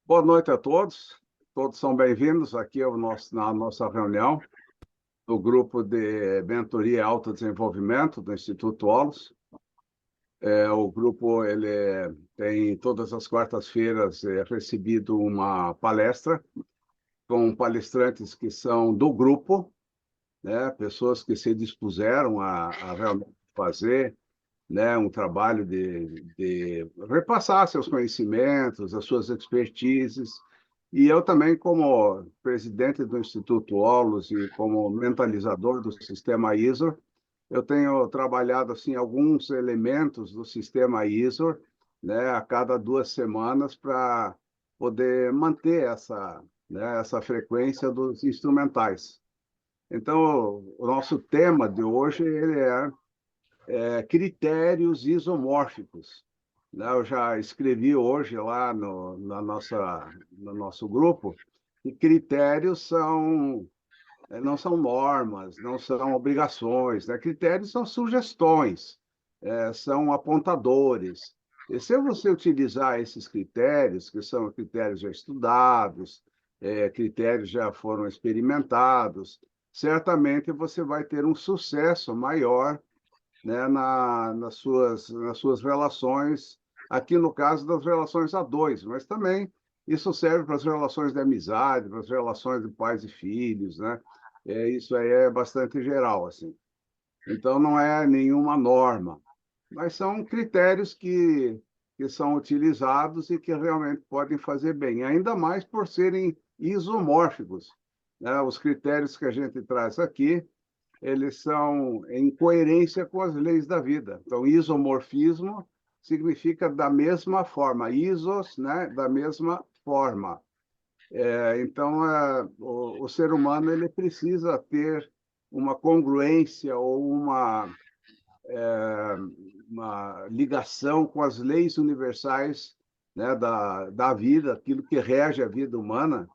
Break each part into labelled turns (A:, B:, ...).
A: Boa noite a todos. Todos são bem-vindos aqui na nossa reunião do grupo de mentoria e autodesenvolvimento do Instituto Olos. O grupo tem todas as quartas-feiras recebido uma palestra com palestrantes que são do grupo, né, pessoas que se dispuseram a realmente fazer, né, um trabalho de repassar seus conhecimentos, as suas expertises. E eu também, como presidente do Instituto Olos e como mentalizador do sistema ISO, eu tenho trabalhado assim alguns elementos do sistema ISO, né, a cada 2 semanas para poder manter essa frequência dos instrumentais. Então, o nosso tema de hoje ele é critérios isomórficos, né? Eu já escrevi hoje lá no nosso grupo que critérios não são normas, não são obrigações, né? Critérios são sugestões, são apontadores. E se você utilizar esses critérios, que são critérios já estudados, critérios já foram experimentados, certamente você vai ter um sucesso maior, né, nas suas relações, aqui no caso das relações a dois, mas também isso serve para as relações de amizade, para as relações de pais e filhos, né? Isso aí é bastante geral, assim. Então, não é nenhuma norma, mas são critérios que são utilizados e que realmente podem fazer bem, ainda mais por serem isomórficos, né? Os critérios que a gente traz aqui, eles são em coerência com as leis da vida. Então, isomorfismo significa da mesma forma, isos, né, da mesma forma. Então, o ser humano ele precisa ter uma congruência ou uma ligação com as leis universais, né, da vida, aquilo que rege a vida humana,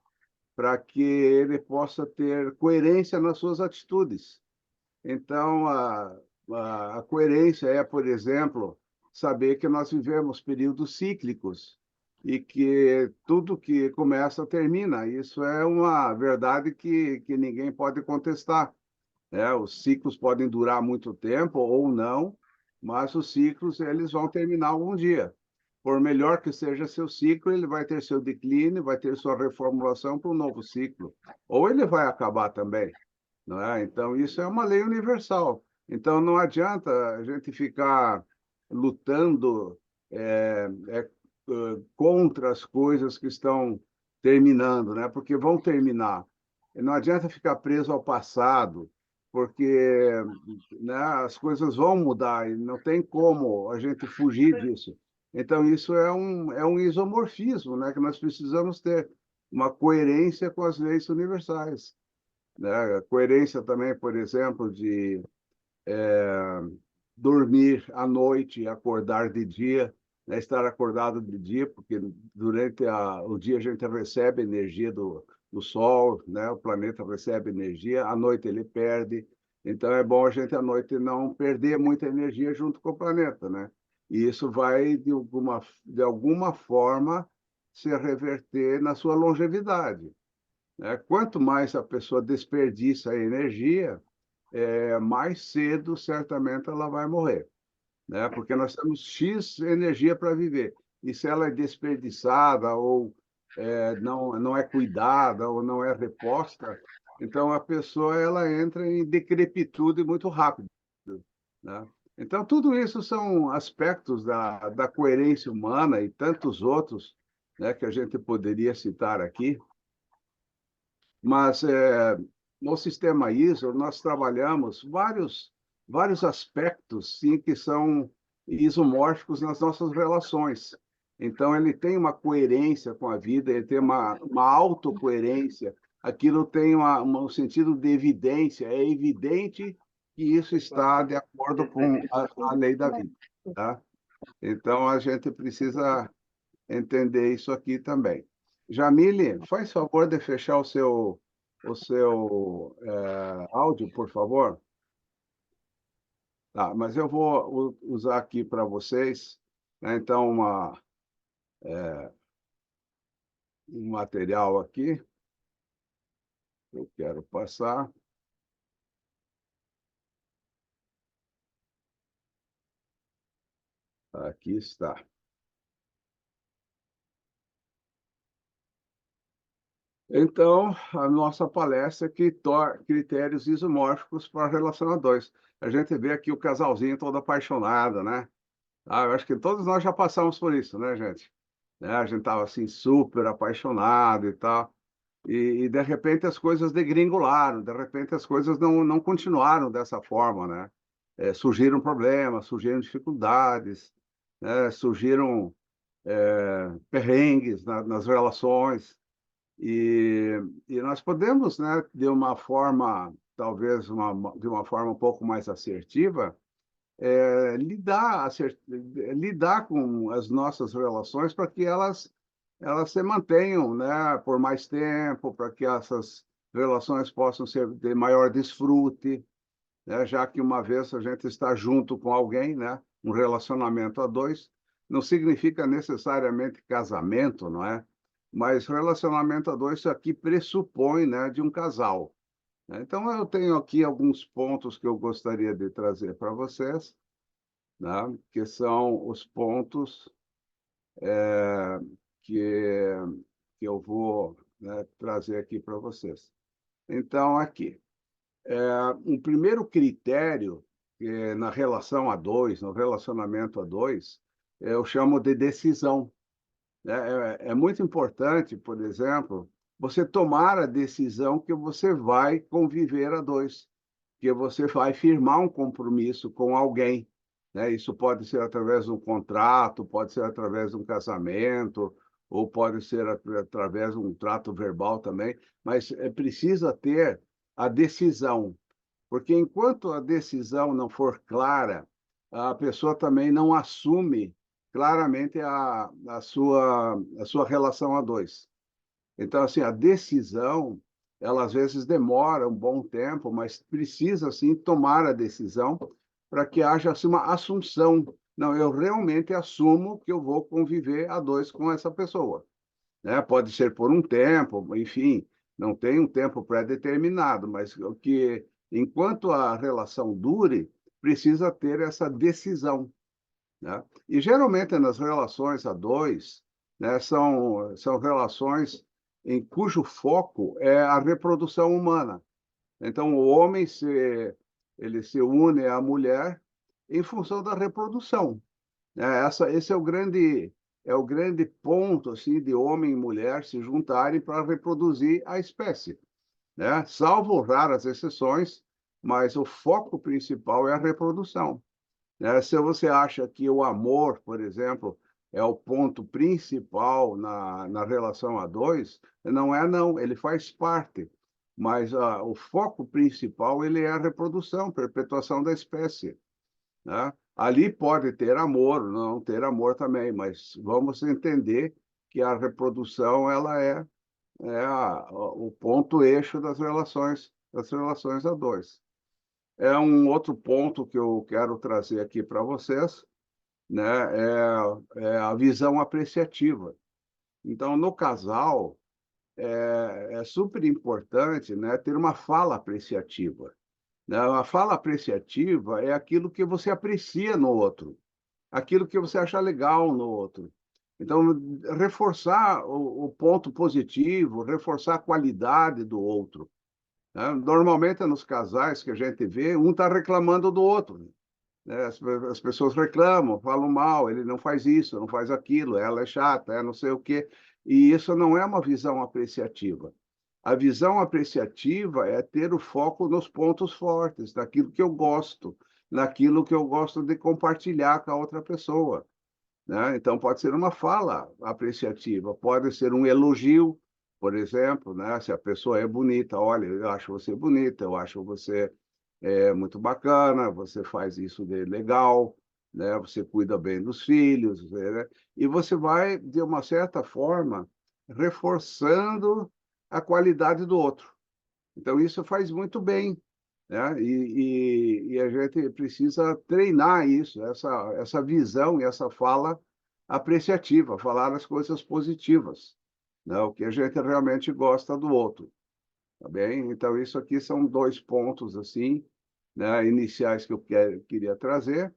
A: para que ele possa ter coerência nas suas atitudes. Então, a coerência é, por exemplo, saber que nós vivemos períodos cíclicos e que tudo que começa termina. Isso é uma verdade que ninguém pode contestar, né? Os ciclos podem durar muito tempo ou não, mas os ciclos eles vão terminar algum dia. Por melhor que seja seu ciclo, ele vai ter seu declínio, vai ter sua reformulação para um novo ciclo. Ou ele vai acabar também, não é? Então, isso é uma lei universal. Então, não adianta a gente ficar lutando contra as coisas que estão terminando, né? Porque vão terminar. E não adianta ficar preso ao passado, porque, né, as coisas vão mudar e não tem como a gente fugir disso. Então, isso é um isomorfismo, né, que nós precisamos ter uma coerência com as leis universais, né? Coerência também, por exemplo, de dormir à noite e acordar de dia, né? Estar acordado de dia, porque durante o dia a gente recebe energia do Sol, né? O planeta recebe energia, à noite ele perde, então é bom a gente à noite não perder muita energia junto com o planeta, né? E isso vai, de alguma forma, se reverter na sua longevidade, né? Quanto mais a pessoa desperdiça a energia, mais cedo, certamente, ela vai morrer, né? Porque nós temos X energia para viver. E se ela é desperdiçada ou não é cuidada ou não é reposta, então a pessoa ela entra em decrepitude muito rápido, né? Então, tudo isso são aspectos da coerência humana e tantos outros, né, que a gente poderia citar aqui, mas no sistema ISO nós trabalhamos vários aspectos, sim, que são isomórficos nas nossas relações. Então, ele tem uma coerência com a vida, ele tem uma autocoerência, aquilo tem um sentido de evidência, é evidente que isso está de acordo com a lei da vida, tá? Então, a gente precisa entender isso aqui também. Jamile, faz favor de fechar o seu áudio, por favor. Tá, mas eu vou usar aqui para vocês, né, então, um material aqui que eu quero passar. Aqui está. Então, a nossa palestra é critérios isomórficos para a relação a dois. A gente vê aqui o casalzinho todo apaixonado, né? Ah, eu acho que todos nós já passamos por isso, né, gente? Né? A gente estava assim super apaixonado e tal. De repente as coisas degringolaram, de repente as coisas não continuaram dessa forma, né? Surgiram problemas, surgiram dificuldades, né? Surgiram perrengues nas relações. E nós podemos, né, de uma forma, talvez de uma forma um pouco mais assertiva, lidar com as nossas relações para que elas se mantenham, né, por mais tempo, para que essas relações possam ser de maior desfrute, né, já que uma vez a gente está junto com alguém, né, um relacionamento a dois, não significa necessariamente casamento, não é? Mas relacionamento a dois isso aqui pressupõe, né, de um casal, né? Então eu tenho aqui alguns pontos que eu gostaria de trazer para vocês, né, que são os pontos que, que eu vou, né, trazer aqui para vocês. Então, aqui, um primeiro critério na relação a dois, no relacionamento a dois, eu chamo de decisão. É muito importante, por exemplo, você tomar a decisão que você vai conviver a dois, que você vai firmar um compromisso com alguém, né? Isso pode ser através de um contrato, pode ser através de um casamento, ou pode ser através de um trato verbal também, mas precisa ter a decisão, porque enquanto a decisão não for clara, a pessoa também não assume claramente a sua relação a dois. Então, assim, a decisão, ela às vezes demora um bom tempo, mas precisa, sim, tomar a decisão para que haja assim, uma assunção. Não, eu realmente assumo que eu vou conviver a dois com essa pessoa, né? Pode ser por um tempo, enfim, não tem um tempo pré-determinado, mas o que, enquanto a relação dure, precisa ter essa decisão, né? E geralmente nas relações a dois, né, são relações em cujo foco é a reprodução humana. Então o homem ele se une à mulher em função da reprodução, né? Esse é o grande ponto assim de homem e mulher se juntarem para reproduzir a espécie, né? Salvo raras exceções, mas o foco principal é a reprodução, né? Se você acha que o amor, por exemplo, é o ponto principal na relação a dois, não é não, ele faz parte, mas o foco principal ele é a reprodução, perpetuação da espécie, né? Ali pode ter amor, não ter amor também, mas vamos entender que a reprodução ela o ponto eixo das relações a dois. É um outro ponto que eu quero trazer aqui para vocês, né? É a visão apreciativa. Então, no casal, é super importante, né, ter uma fala apreciativa, né? A fala apreciativa é aquilo que você aprecia no outro, aquilo que você acha legal no outro. Então, reforçar o ponto positivo, reforçar a qualidade do outro, né? Normalmente, nos casais que a gente vê, um está reclamando do outro, né? As pessoas reclamam, falam mal, ele não faz isso, não faz aquilo, ela é chata, é não sei o quê. E isso não é uma visão apreciativa. A visão apreciativa é ter o foco nos pontos fortes, naquilo que eu gosto, naquilo que eu gosto de compartilhar com a outra pessoa, né? Então, pode ser uma fala apreciativa, pode ser um elogio, por exemplo, né? Se a pessoa é bonita, olha, eu acho você bonita, eu acho você muito bacana, você faz isso de legal, né? Você cuida bem dos filhos, né? E você vai, de uma certa forma, reforçando a qualidade do outro. Então, isso faz muito bem, né? E a gente precisa treinar isso, essa visão e essa fala apreciativa, falar as coisas positivas, né? O que a gente realmente gosta do outro, tá bem? Então, isso aqui são dois pontos, assim, né, iniciais que eu queria trazer.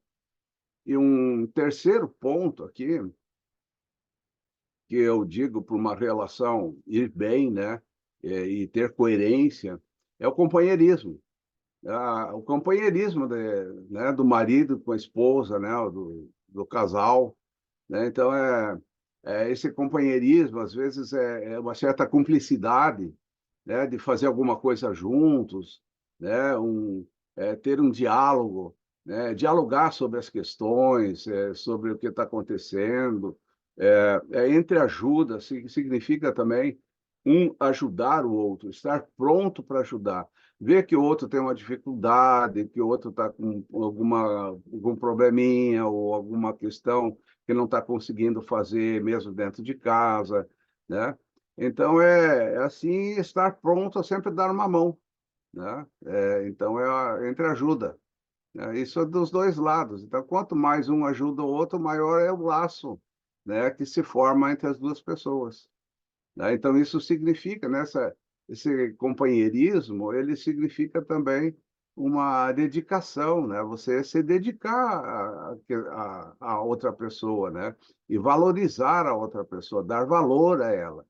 A: E um terceiro ponto aqui, que eu digo para uma relação ir bem, né, e ter coerência, é o companheirismo. O companheirismo né, do marido com a esposa, né, do casal, né? Então, esse companheirismo, às vezes, é uma certa cumplicidade, né, de fazer alguma coisa juntos, né, ter um diálogo, né, dialogar sobre as questões, sobre o que está acontecendo. Entre ajuda, significa também um ajudar o outro, estar pronto para ajudar. Ver que o outro tem uma dificuldade, que o outro está com algum probleminha ou alguma questão que não está conseguindo fazer mesmo dentro de casa, né? Então, é assim, estar pronto a sempre dar uma mão, né? Então, entre ajuda, né? Isso é dos dois lados. Então, quanto mais um ajuda o outro, maior é o laço, né, que se forma entre as duas pessoas, né? Então, isso significa, esse companheirismo, ele significa também uma dedicação, né? Você se dedicar a outra pessoa, né? E valorizar a outra pessoa, dar valor a ela,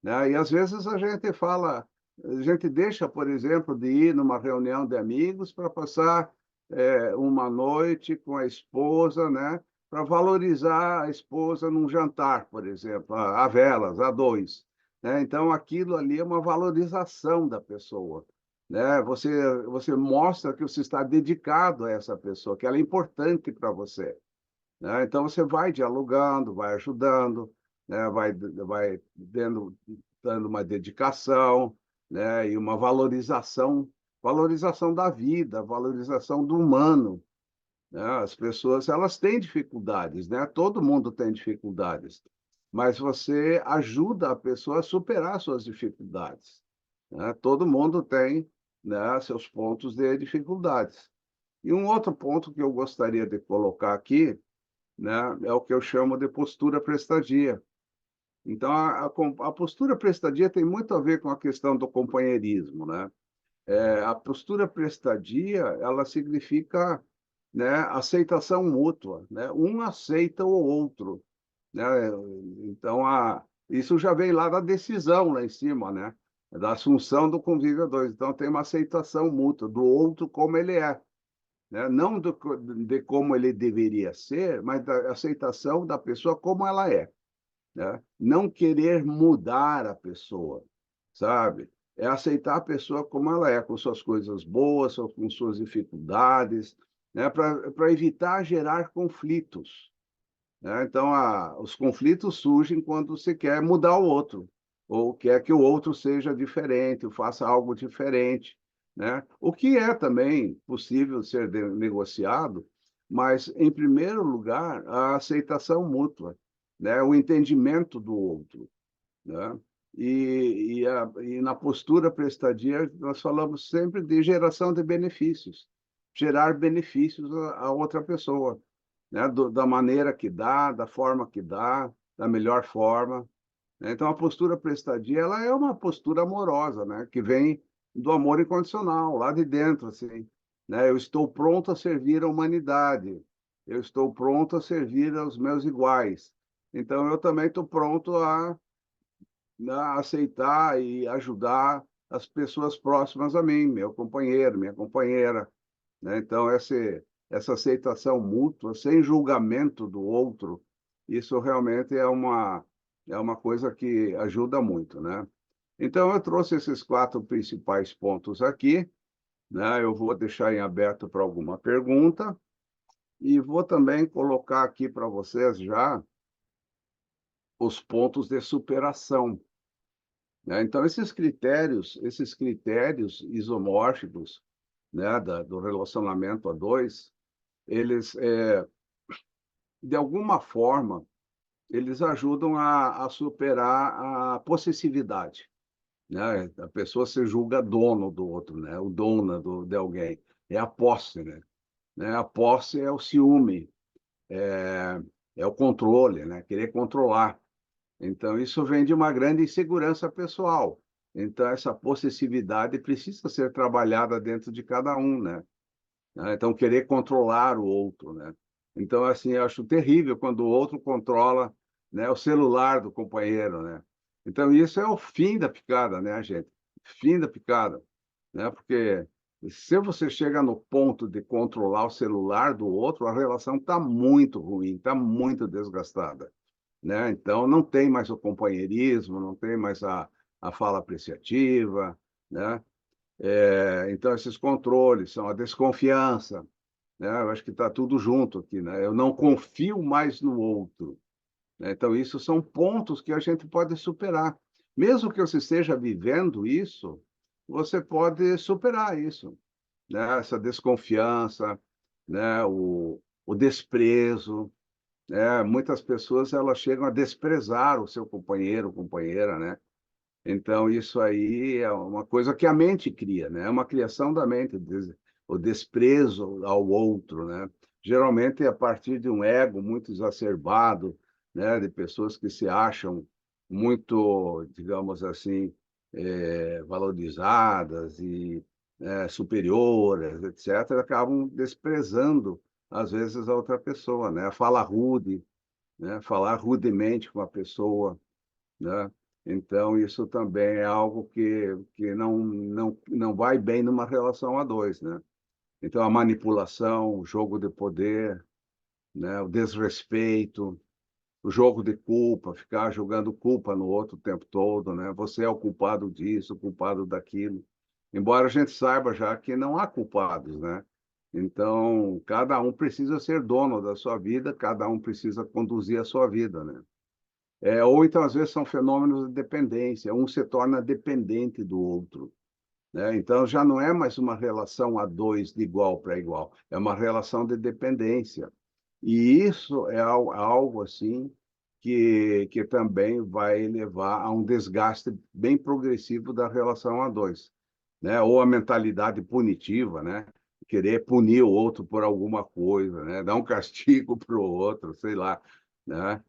A: né? E às vezes a gente deixa, por exemplo, de ir numa reunião de amigos para passar uma noite com a esposa, né? Para valorizar a esposa num jantar, por exemplo, a velas, a dois, né? Então, aquilo ali é uma valorização da pessoa, né? Você mostra que você está dedicado a essa pessoa, que ela é importante para você, né? Então, você vai dialogando, vai ajudando, né? Vai dando uma dedicação, né? E uma valorização da vida, valorização do humano, né? As pessoas, elas têm dificuldades, né? Todo mundo tem dificuldades, mas você ajuda a pessoa a superar suas dificuldades, né? Todo mundo tem, né, seus pontos de dificuldades. E um outro ponto que eu gostaria de colocar aqui, né, é o que eu chamo de postura prestadia. Então, a postura prestadia tem muito a ver com a questão do companheirismo, né? A postura prestadia, ela significa, né, aceitação mútua, né? Um aceita o outro, né? Então, isso já vem lá da decisão lá em cima, né? Da assunção do convívio a dois. Então, tem uma aceitação mútua do outro como ele é, né? Não de como ele deveria ser, mas da aceitação da pessoa como ela é, né? Não querer mudar a pessoa, sabe? É aceitar a pessoa como ela é, com suas coisas boas, com suas dificuldades, né? Para evitar gerar conflitos, né? Então, os conflitos surgem quando você quer mudar o outro, ou quer que o outro seja diferente, ou faça algo diferente, né? O que é também possível ser negociado, mas, em primeiro lugar, a aceitação mútua, né? O entendimento do outro, né? E na postura prestadia, nós falamos sempre de geração de benefícios, gerar benefícios a outra pessoa, né? Da maneira que dá, da forma que dá, da melhor forma, né? Então, a postura prestadia, ela é uma postura amorosa, né? Que vem do amor incondicional, lá de dentro, assim, né? Eu estou pronto a servir a humanidade, eu estou pronto a servir aos meus iguais, então eu também estou pronto a, né, aceitar e ajudar as pessoas próximas a mim, meu companheiro, minha companheira, né? Então, essa aceitação mútua, sem julgamento do outro, isso realmente é uma coisa que ajuda muito, né? Então, eu trouxe esses quatro principais pontos aqui, né? Eu vou deixar em aberto para alguma pergunta e vou também colocar aqui para vocês já os pontos de superação, né? Então, esses critérios isomórficos, né, do relacionamento a dois, eles, de alguma forma, eles ajudam a superar a possessividade, né? A pessoa se julga dono do outro, né? O dona de alguém. É a posse, né? A posse é o ciúme, é o controle, né? Querer controlar. Então, isso vem de uma grande insegurança pessoal. Então, essa possessividade precisa ser trabalhada dentro de cada um, né? Então, querer controlar o outro, né? Então, assim, eu acho terrível quando o outro controla, né, o celular do companheiro, né? Então, isso é o fim da picada, né, gente? Fim da picada, né? Porque se você chega no ponto de controlar o celular do outro, a relação está muito ruim, está muito desgastada, né? Então, não tem mais o companheirismo, não tem mais a fala apreciativa, né? Então, esses controles são a desconfiança, né? Eu acho que está tudo junto aqui, né? Eu não confio mais no outro, né? Então, isso são pontos que a gente pode superar. Mesmo que você esteja vivendo isso, você pode superar isso, né? Essa desconfiança, né? O desprezo, né? Muitas pessoas elas chegam a desprezar o seu companheiro, companheira, né? Então, isso aí é uma coisa que a mente cria, né? É uma criação da mente, o desprezo ao outro, né? Geralmente é a partir de um ego muito exacerbado, né? De pessoas que se acham muito, digamos assim, valorizadas e superiores, etc., acabam desprezando, às vezes, a outra pessoa, né? Fala rude, né? Falar rudemente com a pessoa, né? Então, isso também é algo que não vai bem numa relação a dois, né? Então, a manipulação, o jogo de poder, né? O desrespeito, o jogo de culpa, ficar jogando culpa no outro o tempo todo, né? Você é o culpado disso, o culpado daquilo. Embora a gente saiba já que não há culpados, né? Então, cada um precisa ser dono da sua vida, cada um precisa conduzir a sua vida, né? Ou então, às vezes, são fenômenos de dependência, um se torna dependente do outro, né? Então, já não é mais uma relação a dois de igual para igual, é uma relação de dependência. E isso é algo assim que também vai levar a um desgaste bem progressivo da relação a dois, né? Ou a mentalidade punitiva, né? Querer punir o outro por alguma coisa, né? Dar um castigo para o outro, sei lá, né?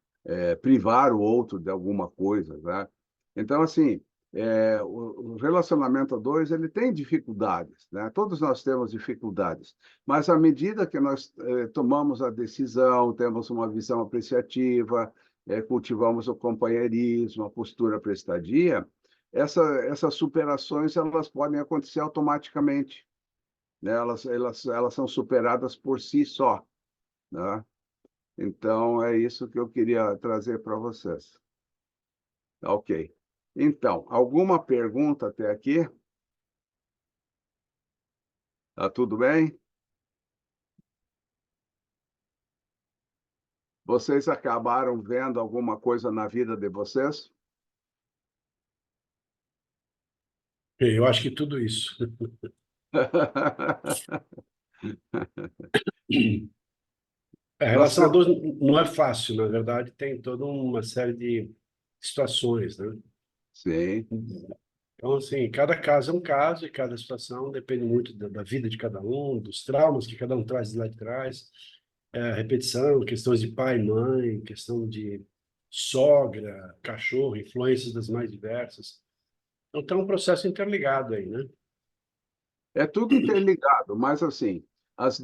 A: Privar o outro de alguma coisa, né? Então, assim, o relacionamento a dois ele tem dificuldades, né? Todos nós temos dificuldades, mas à medida que nós tomamos a decisão, temos uma visão apreciativa, cultivamos o companheirismo, a postura prestadia, essas superações elas podem acontecer automaticamente, né? Elas são superadas por si só, né? Então, é isso que eu queria trazer para vocês. Ok. Então, alguma pergunta até aqui? Tá tudo bem? Vocês acabaram vendo alguma coisa na vida de vocês?
B: Eu acho que tudo isso. A
A: Nós
B: relação a
A: temos...
B: dois não é fácil, na verdade, tem toda uma série de situações, né?
A: Sim.
B: Então, assim, cada caso é um caso e cada situação depende muito da vida de cada um, dos traumas que cada um traz de lá de trás, repetição, questões de pai, mãe, questão de sogra, cachorro, influências das mais diversas. Então, tem um processo interligado aí, né?
A: É tudo interligado, mas assim, as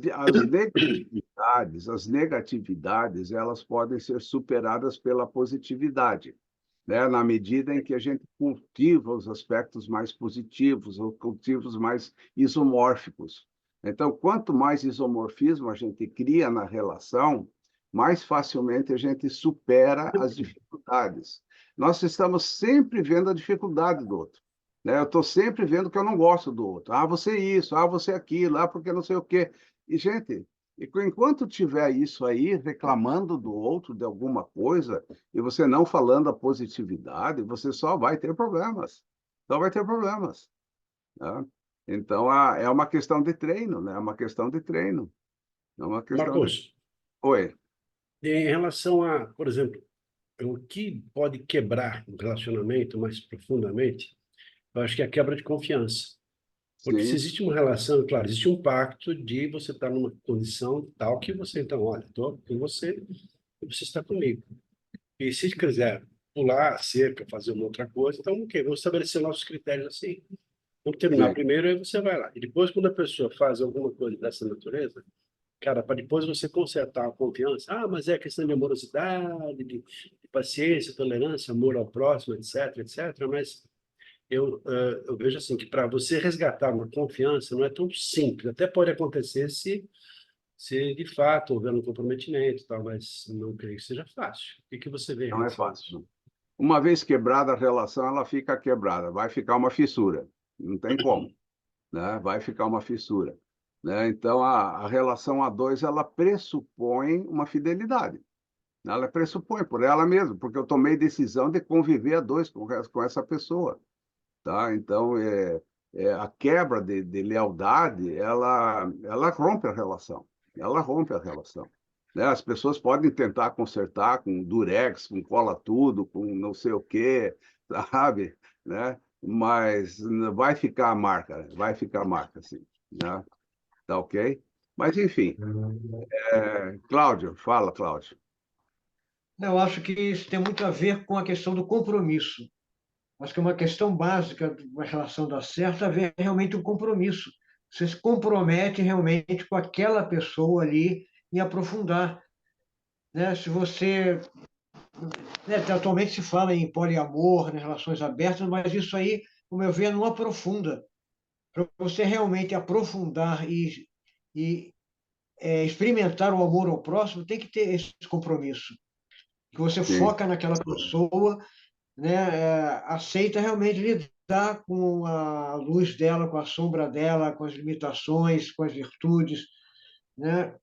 A: negatividades, elas podem ser superadas pela positividade, né? Na medida em que a gente cultiva os aspectos mais positivos, ou cultiva os mais isomórficos. Então, quanto mais isomorfismo a gente cria na relação, mais facilmente a gente supera as dificuldades. Nós estamos sempre vendo a dificuldade do outro, né? Eu estou sempre vendo que eu não gosto do outro. Ah, você isso, ah, você aquilo, ah, porque não sei o quê. E, gente, enquanto tiver isso aí, reclamando do outro de alguma coisa, e você não falando a positividade, você só vai ter problemas. Só vai ter problemas, né? Então, é uma questão de treino, né? É uma questão de treino. É uma questão de...
B: Marcos,
A: Oi.
B: em relação a, por exemplo, o que pode quebrar um relacionamento mais profundamente, eu acho que é a quebra de confiança. Porque se
A: Sim,
B: existe uma relação, claro, existe um pacto de você estar numa condição tal que você, então, olha, estou com você e você está comigo. E se quiser pular a cerca, fazer uma outra coisa. Então, ok, vamos estabelecer nossos critérios assim. Vamos terminar
A: sim,
B: primeiro, aí você vai lá. E depois, quando a pessoa faz alguma coisa dessa natureza, cara, para depois você consertar a confiança, mas é questão de amorosidade, de paciência, tolerância, amor ao próximo, etc, etc. Mas eu vejo assim que para você resgatar uma confiança não é tão simples. Até pode acontecer se de fato houver um comprometimento, e tal, mas não creio que seja fácil. O que que você vê em
A: não é
B: relação a
A: fácil,
B: isso?
A: não. Uma vez quebrada a relação, ela fica quebrada, vai ficar uma fissura, não tem como, né? Vai ficar uma fissura, né? Então, a relação a dois, ela pressupõe uma fidelidade, né? Ela pressupõe por ela mesma, porque eu tomei decisão de conviver a dois com essa pessoa, tá? Então, a quebra de lealdade, ela rompe a relação, ela rompe a relação, né? As pessoas podem tentar consertar com durex, com cola tudo, com não sei o quê, sabe? Né? Mas vai ficar a marca, né? Vai ficar a marca, sim, né? Tá ok? Mas, enfim, Cláudio, fala, Cláudio.
C: Eu acho que isso tem muito a ver com a questão do compromisso. Acho que é uma questão básica de uma relação dar certo é haver realmente um compromisso. Você se compromete realmente com aquela pessoa ali e aprofundar, né? Se você, né, atualmente se fala em poliamor, em relações abertas, mas isso aí, no meu ver, não aprofunda. Para você realmente aprofundar e experimentar o amor ao próximo, tem que ter esse compromisso. Que você
A: Sim,
C: foca naquela pessoa, né, aceita realmente lidar com a luz dela, com a sombra dela, com as limitações, com as virtudes, né?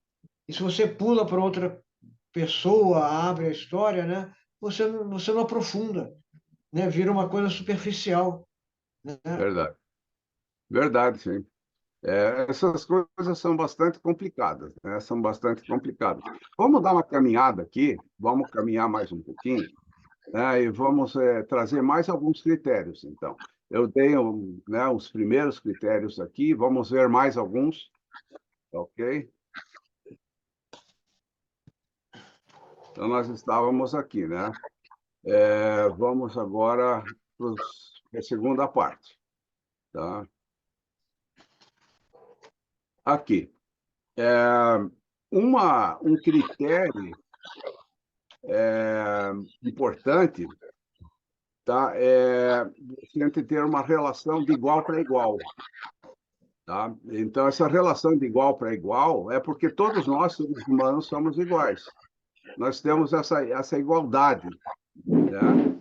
C: E se você pula para outra pessoa, abre a história, né, você não aprofunda, né? Vira uma coisa superficial, né?
A: verdade. Verdade, sim. Essas coisas são bastante complicadas, né? São bastante complicadas. Vamos dar uma caminhada aqui, vamos caminhar mais um pouquinho, né? E vamos trazer mais alguns critérios, então. Eu tenho, né, os primeiros critérios aqui, vamos ver mais alguns, ok? Então, nós estávamos aqui, né? Vamos agora para a segunda parte, tá? Aqui. Um critério importante, tá? Você tem que ter uma relação de igual para igual, tá? Então, essa relação de igual para igual é porque todos nós, seres humanos, somos iguais. Nós temos essa igualdade, né?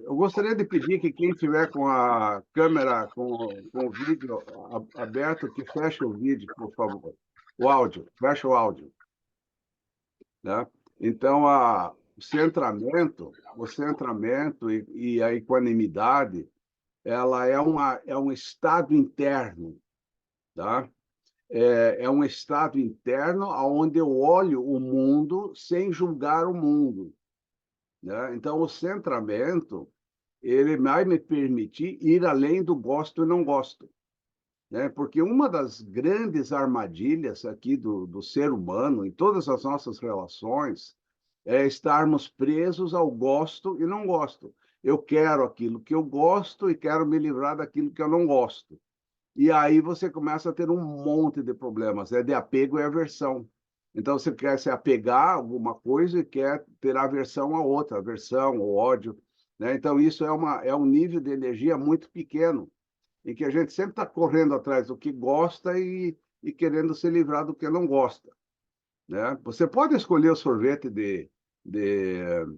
A: Eu gostaria de pedir que quem tiver com a câmera, com o vídeo aberto, que feche o vídeo, por favor. O áudio, fecha o áudio, né? Então, o centramento e a equanimidade, ela é um estado interno, tá? É um estado interno onde eu olho o mundo sem julgar o mundo, né? Então, o centramento, ele vai me permitir ir além do gosto e não gosto, né? Porque uma das grandes armadilhas aqui do ser humano, em todas as nossas relações, é estarmos presos ao gosto e não gosto. Eu quero aquilo que eu gosto e quero me livrar daquilo que eu não gosto. E aí você começa a ter um monte de problemas, de apego e aversão. Então você quer se apegar a alguma coisa e quer ter aversão a outra, aversão ou ódio, né? Então isso é um nível de energia muito pequeno, em que a gente sempre está correndo atrás do que gosta e querendo se livrar do que não gosta, né? Você pode escolher o sorvete de,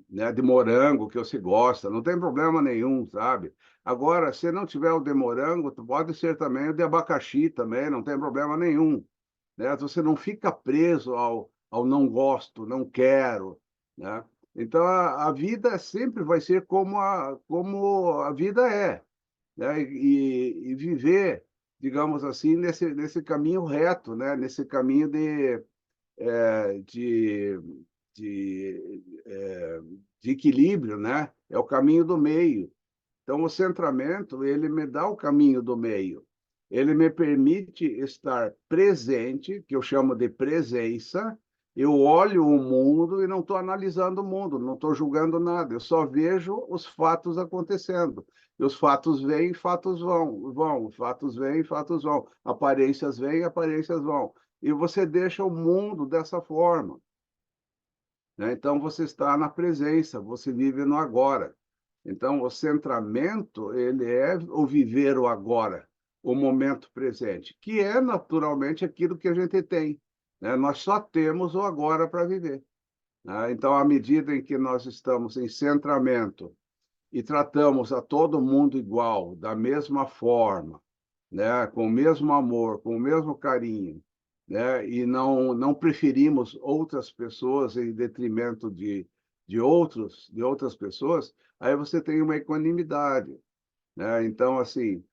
A: né, de morango que você gosta, não tem problema nenhum, sabe? Agora, se não tiver o de morango, pode ser também o de abacaxi também, não tem problema nenhum, né? Você não fica preso ao não gosto, não quero, né? Então, a vida sempre vai ser como a vida é, né? E viver, digamos assim, nesse caminho reto, né? Nesse caminho de, de equilíbrio, né? É o caminho do meio. Então, o centramento, ele me dá o caminho do meio. Ele me permite estar presente, que eu chamo de presença, Eu olho o mundo e não estou analisando o mundo, não estou julgando nada, eu só vejo os fatos acontecendo. E os fatos vêm, fatos vão, fatos vêm, fatos vão, aparências vêm, aparências vão. E você deixa o mundo dessa forma, né? Então, você está na presença, você vive no agora. Então, o centramento, ele é o viver o agora, o momento presente, que é naturalmente aquilo que a gente tem, né? Nós só temos o agora para viver, né? Então, à medida em que nós estamos em centramento e tratamos a todo mundo igual, da mesma forma, né? Com o mesmo amor, com o mesmo carinho, né? E não preferimos outras pessoas em detrimento de outras pessoas, aí você tem uma equanimidade, né? Então, assim,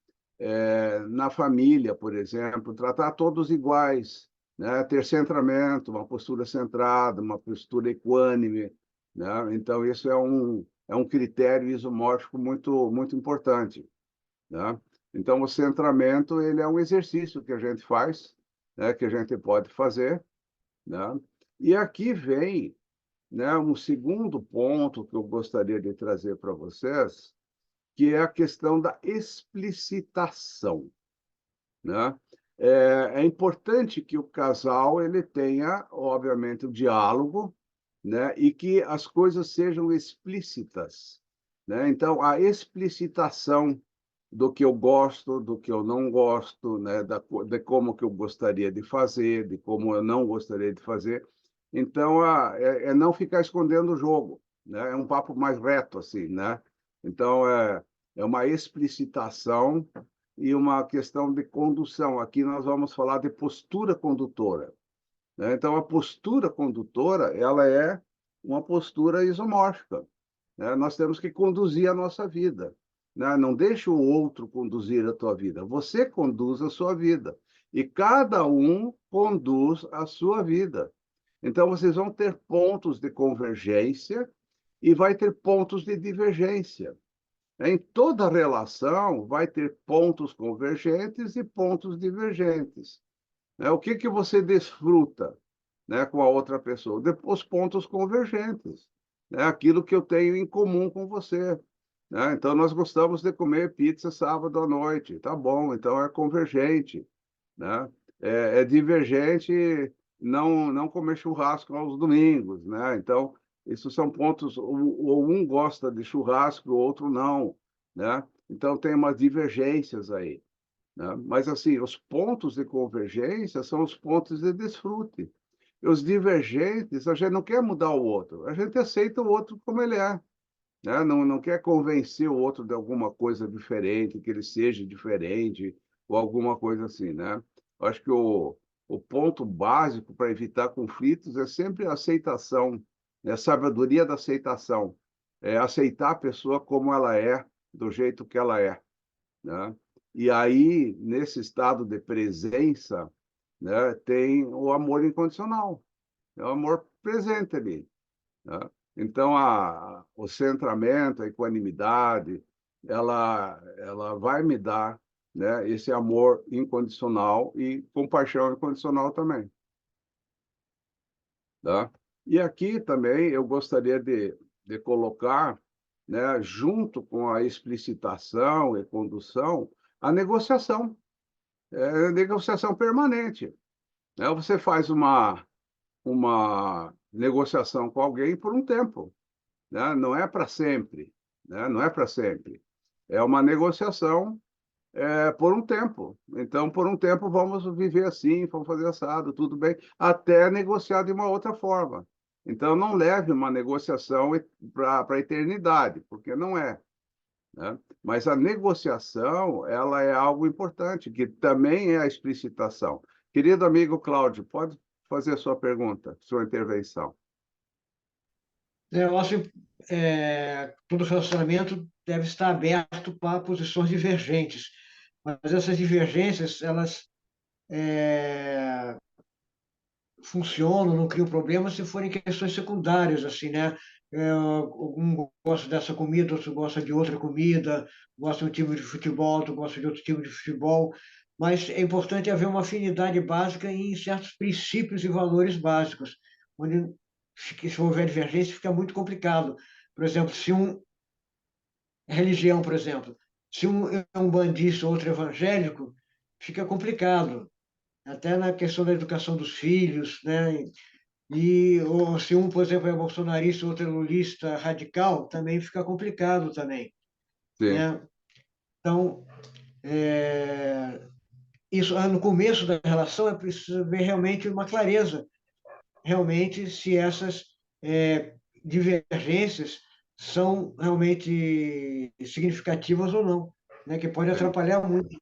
A: na família, por exemplo, tratar todos iguais, né? Ter centramento, uma postura centrada, uma postura equânime, né? Então, isso é um critério isomórfico muito importante, né? Então, o centramento, ele é um exercício que a gente faz, né? Que a gente pode fazer, né? E aqui vem, né, um segundo ponto que eu gostaria de trazer para vocês, que é a questão da explicitação, né? É importante que o casal ele tenha, obviamente, o diálogo, né? E que as coisas sejam explícitas, né? Então, a explicitação do que eu gosto, do que eu não gosto, né? De como que eu gostaria de fazer, de como eu não gostaria de fazer. Então, é não ficar escondendo o jogo, né? É um papo mais reto, assim, né? Então, é uma explicitação e uma questão de condução. Aqui nós vamos falar de postura condutora, né? Então, a postura condutora, ela é uma postura isomórfica, né? Nós temos que conduzir a nossa vida, né? Não deixe o outro conduzir a tua vida, você conduz a sua vida. E cada um conduz a sua vida. Então, vocês vão ter pontos de convergência e vai ter pontos de divergência. Em toda relação, vai ter pontos convergentes e pontos divergentes, né? O que que você desfruta, né, com a outra pessoa? Os pontos convergentes, né? Aquilo que eu tenho em comum com você, né? Então, nós gostamos de comer pizza sábado à noite. Tá bom, então é convergente, né? É divergente não comer churrasco aos domingos, né? Então, isso são pontos, ou um gosta de churrasco, o outro não, né? Então, tem umas divergências aí, né? Mas, assim, os pontos de convergência são os pontos de desfrute. E os divergentes, a gente não quer mudar o outro, a gente aceita o outro como ele é, né? Não quer convencer o outro de alguma coisa diferente, que ele seja diferente, ou alguma coisa assim, né? Eu acho que o ponto básico para evitar conflitos é sempre a aceitação, né? A sabedoria da aceitação. É aceitar a pessoa como ela é, do jeito que ela é, né? E aí, nesse estado de presença, né, tem o amor incondicional, é o amor presente ali, né? Então, o centramento, a equanimidade, ela vai me dar, né, esse amor incondicional e compaixão incondicional também, tá? E aqui também eu gostaria de colocar, né, junto com a explicitação e condução, a negociação, negociação permanente, né? Você faz uma negociação com alguém por um tempo, né? Não é para sempre, né? Não é para sempre. É uma negociação por um tempo. Então, por um tempo, vamos viver assim, vamos fazer assado, tudo bem, até negociar de uma outra forma. Então, não leve uma negociação para a eternidade, porque não é, né? Mas a negociação, ela é algo importante, que também é a explicitação. Querido amigo Cláudio, pode fazer a sua pergunta, sua intervenção.
C: Eu acho que todo relacionamento deve estar aberto para posições divergentes, mas essas divergências, elas funcionam, não criam problemas se forem questões secundárias, assim, né? Um gosta dessa comida, outro gosta de outra comida, gosta de um time de futebol, outro gosta de outro time de futebol, mas é importante haver uma afinidade básica em certos princípios e valores básicos. onde se houver divergência fica muito complicado. Por exemplo, se religião, por exemplo, se um é um bandista, outro evangélico, fica complicado, até na questão da educação dos filhos, né? Ou se um, por exemplo, é bolsonarista, outro é lulista radical, também fica complicado também,
A: Sim.
C: né? Então, isso no começo da relação é preciso ver realmente uma clareza, realmente se essas divergências são realmente significativas ou não, né? Que pode
A: Sim.
C: atrapalhar muito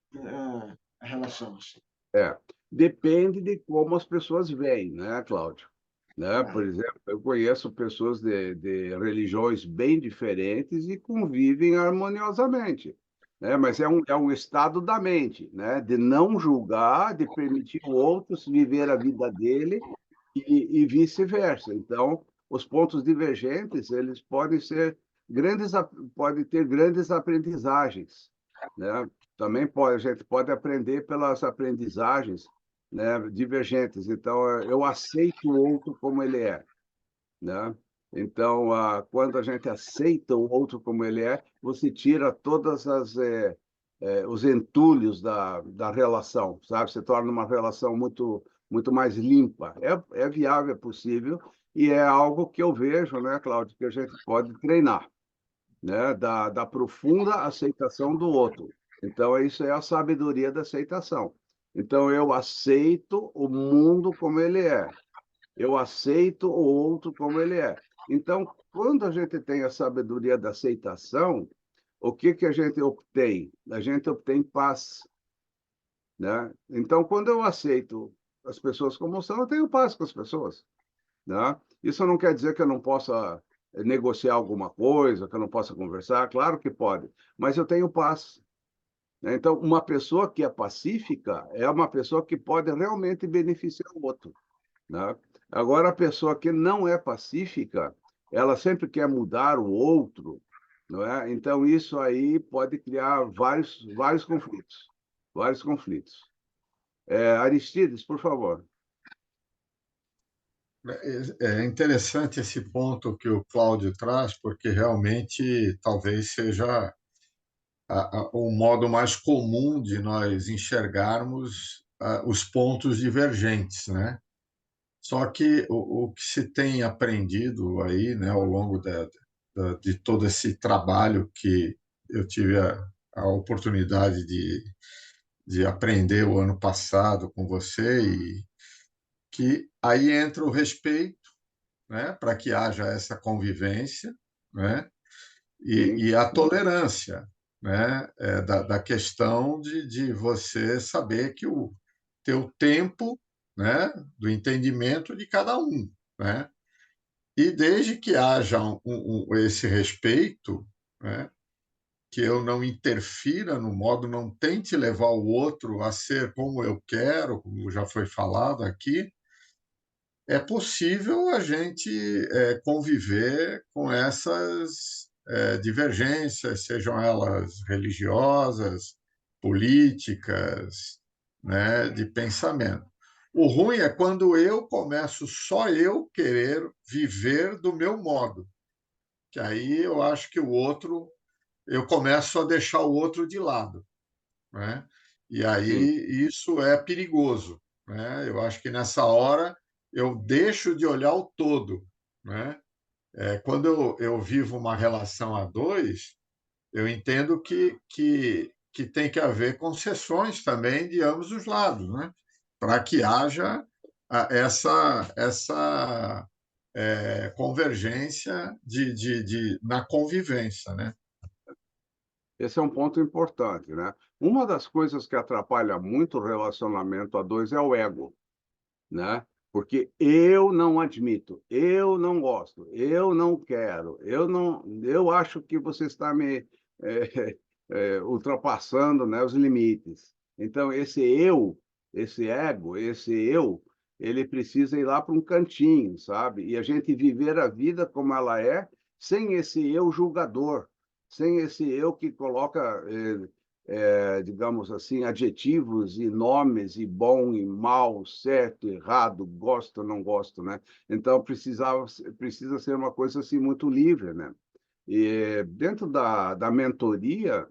C: a relação. Assim.
A: É. Depende de como as pessoas veem, né, Cláudio? Né? Por exemplo, eu conheço pessoas de religiões bem diferentes e convivem harmoniosamente, né? Mas é um estado da mente, né? De não julgar, de permitir o outro viver a vida dele e vice-versa. Então, os pontos divergentes, eles podem ser grandes, podem ter grandes aprendizagens, né? Também pode, a gente pode aprender pelas aprendizagens, né, divergentes. Então, eu aceito o outro como ele é, né? Então, quando a gente aceita o outro como ele é, você tira todas os entulhos da relação, sabe? Você torna uma relação muito mais limpa. É viável, é possível, e é algo que eu vejo, né, Cláudio, que a gente pode treinar, né? Da profunda aceitação do outro. Então, isso é a sabedoria da aceitação. Então, eu aceito o mundo como ele é. Eu aceito o outro como ele é. Então, quando a gente tem a sabedoria da aceitação, o que que a gente obtém? A gente obtém paz, né? Então, quando eu aceito as pessoas como são, eu tenho paz com as pessoas, né? Isso não quer dizer que eu não possa negociar alguma coisa, que eu não possa conversar, claro que pode, mas eu tenho paz, né? Então, uma pessoa que é pacífica é uma pessoa que pode realmente beneficiar o outro, né? Agora, a pessoa que não é pacífica, ela sempre quer mudar o outro, não é? Então, isso aí pode criar vários conflitos, vários conflitos. Aristides, por favor.
D: É interessante esse ponto que o Cláudio traz, porque realmente talvez seja o modo mais comum de nós enxergarmos os pontos divergentes, né? Só que o que se tem aprendido aí, né, ao longo de todo esse trabalho que eu tive a oportunidade de aprender o ano passado com você, e que aí entra o respeito, né, para que haja essa convivência, né,
A: Sim,
D: e a tolerância, né, da questão de você saber que o teu tempo, né, do entendimento de cada um, né, e desde que haja esse respeito, né, que eu não interfira no modo, não tente levar o outro a ser como eu quero, como já foi falado aqui, é possível a gente conviver com essas divergências, sejam elas religiosas, políticas, né, de pensamento. O ruim é quando eu começo só eu querer viver do meu modo, que aí eu acho que o outro, eu começo a deixar o outro de lado, né? E
A: sim.
D: aí isso é perigoso, né? Eu acho que nessa hora eu deixo de olhar o todo, né? Quando eu vivo uma relação a dois, eu entendo que tem que haver concessões também de ambos os lados, né? Para que haja essa convergência na convivência, né?
A: Esse é um ponto importante, né? Uma das coisas que atrapalha muito o relacionamento a dois é o ego, né? Porque eu não admito, eu não gosto, eu não quero, eu acho que você está me ultrapassando, né, os limites. Então esse ego, esse eu, ele precisa ir lá para um cantinho, sabe? E a gente viver a vida como ela é, sem esse eu julgador, sem esse eu que coloca digamos assim, adjetivos e nomes, e bom e mal, certo, errado, gosto, não gosto, né? Então, precisa ser uma coisa assim muito livre, né? E dentro da mentoria,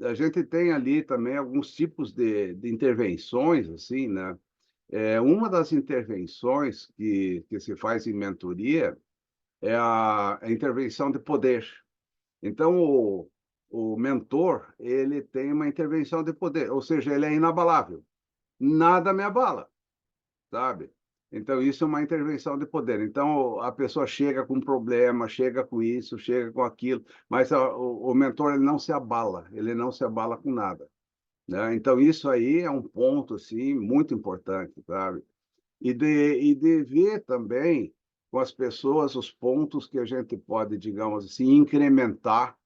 A: a gente tem ali também alguns tipos de intervenções, assim, né? Uma das intervenções que se faz em mentoria é a intervenção de poder. Então, o mentor, ele tem uma intervenção de poder, ou seja, ele é inabalável. Nada me abala, sabe? Então, isso é uma intervenção de poder. Então, a pessoa chega com um problema, chega com isso, chega com aquilo, mas o mentor, ele não se abala, ele não se abala com nada, né? Então, isso aí é um ponto, assim, muito importante, sabe? E de ver também com as pessoas os pontos que a gente pode, digamos assim, incrementar,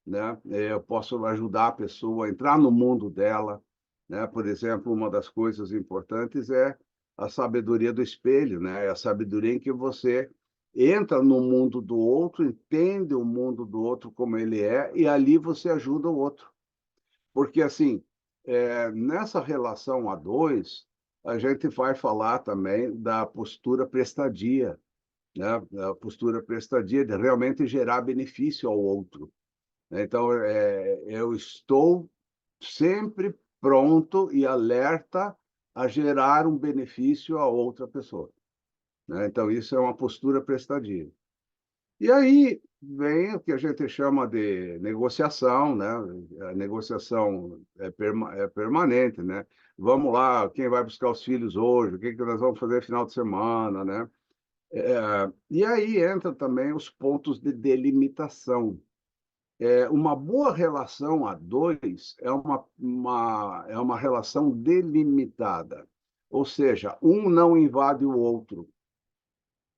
A: né? Eu posso ajudar a pessoa a entrar no mundo dela, né? Por exemplo, uma das coisas importantes é a sabedoria do espelho, né? É a sabedoria em que você entra no mundo do outro, entende o mundo do outro como ele é, e ali você ajuda o outro. Porque, assim, nessa relação a dois, a gente vai falar também da postura prestadia, né? A postura prestadia de realmente gerar benefício ao outro. Então, eu estou sempre pronto e alerta a gerar um benefício a outra pessoa, né? Então, isso é uma postura prestadia. E aí vem o que a gente chama de negociação, né? A negociação é permanente, né? Vamos lá, quem vai buscar os filhos hoje? O que que nós vamos fazer final de semana, né? E aí entra também os pontos de delimitação. Uma boa relação a dois é uma relação delimitada, ou seja, um não invade o outro,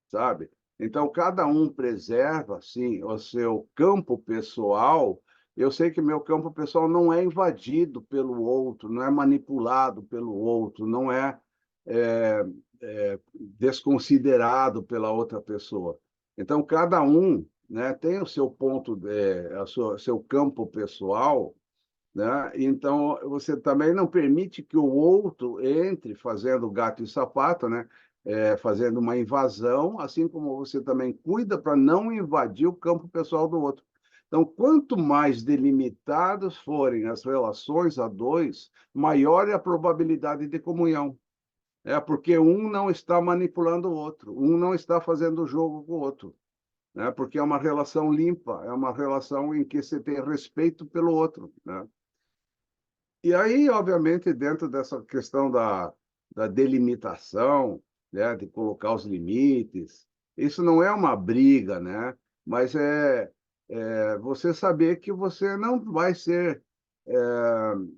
A: sabe? Então, cada um preserva, assim, o seu campo pessoal. Eu sei que meu campo pessoal não é invadido pelo outro, não é manipulado pelo outro, não é, desconsiderado pela outra pessoa. Então, cada um, né, tem o seu ponto, seu campo pessoal, né? Então, você também não permite que o outro entre fazendo gato e sapato, né? Fazendo uma invasão, assim como você também cuida para não invadir o campo pessoal do outro. Então, quanto mais delimitadas forem as relações a dois, maior é a probabilidade de comunhão. Porque um não está manipulando o outro, um não está fazendo jogo com o outro, né? Porque é uma relação limpa, é uma relação em que você tem respeito pelo outro, né? E aí, obviamente, dentro dessa questão da delimitação, né, de colocar os limites, isso não é uma briga, né? Mas é você saber que você não vai ser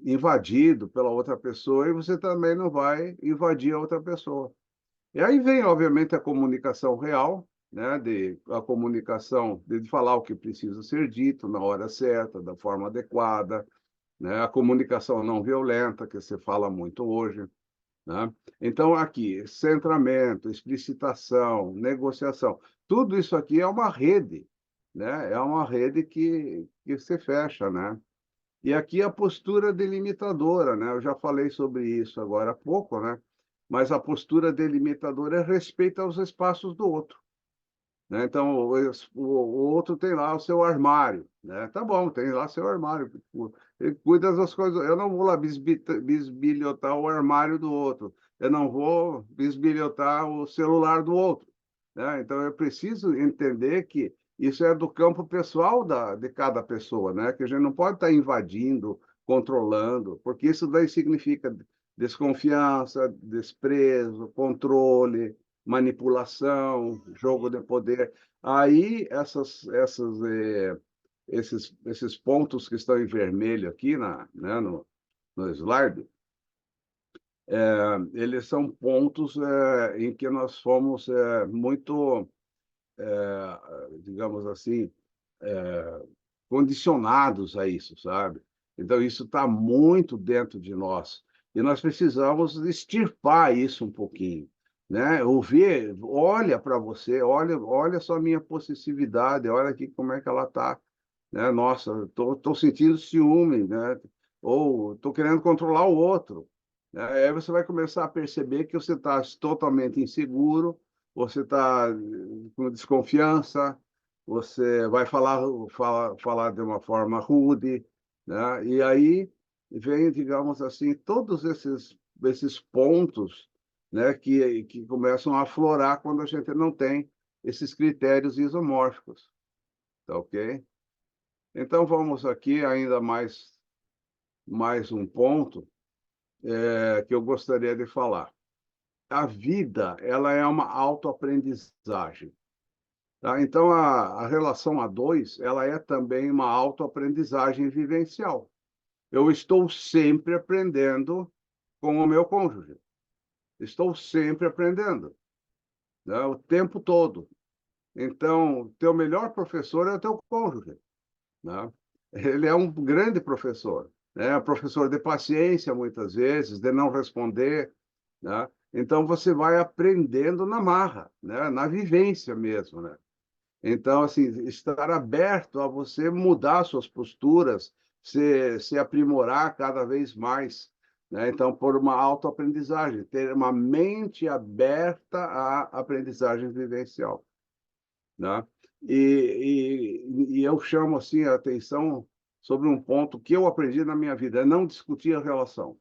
A: invadido pela outra pessoa e você também não vai invadir a outra pessoa. E aí vem, obviamente, a comunicação real, né, a comunicação de falar o que precisa ser dito na hora certa, da forma adequada, né? A comunicação não violenta, que se fala muito hoje, né? Então, aqui, centramento, explicitação, negociação, tudo isso aqui é uma rede, né? É uma rede que se fecha, né? E aqui a postura delimitadora, né? Eu já falei sobre isso agora há pouco, né? Mas a postura delimitadora é respeito aos espaços do outro, né? Então, o outro tem lá o seu armário, né? Tá bom, tem lá seu armário. Ele cuida das coisas. Eu não vou lá bisbilhotar o armário do outro. Eu não vou bisbilhotar o celular do outro, né? Então, eu preciso entender que isso é do campo pessoal de cada pessoa, né? Que a gente não pode estar invadindo, controlando, porque isso daí significa desconfiança, desprezo, controle, manipulação, jogo de poder. Aí esses pontos que estão em vermelho aqui né, no slide, eles são pontos em que nós fomos muito, digamos assim, condicionados a isso, sabe? Então, isso está muito dentro de nós. E nós precisamos extirpar isso um pouquinho, né? Ouvir, olha para você, olha só a minha possessividade, olha aqui como é que ela está, né? Nossa, estou sentindo ciúme, né? ou estou querendo controlar o outro. Aí você vai começar a perceber que você está totalmente inseguro, você está com desconfiança, você vai falar de uma forma rude, né? E aí vem, digamos assim, todos esses pontos, né, que começam a aflorar quando a gente não tem esses critérios isomórficos, tá ok? Então vamos aqui ainda mais um ponto que eu gostaria de falar. A vida, ela é uma autoaprendizagem, tá? Então a relação a dois, ela é também uma autoaprendizagem vivencial. Eu estou sempre aprendendo com o meu cônjuge. Estou sempre aprendendo, né? O tempo todo. Então, teu melhor professor é o teu cônjuge, né? Ele é um grande professor, né? Professor de paciência, muitas vezes, de não responder, né? Então, você vai aprendendo na marra, né? Na vivência mesmo, né? Então, assim, estar aberto a você mudar suas posturas, se aprimorar cada vez mais, né? Então, por uma autoaprendizagem, ter uma mente aberta à aprendizagem vivencial, né? E eu chamo assim a atenção sobre um ponto que eu aprendi na minha vida, é não discutir a relação.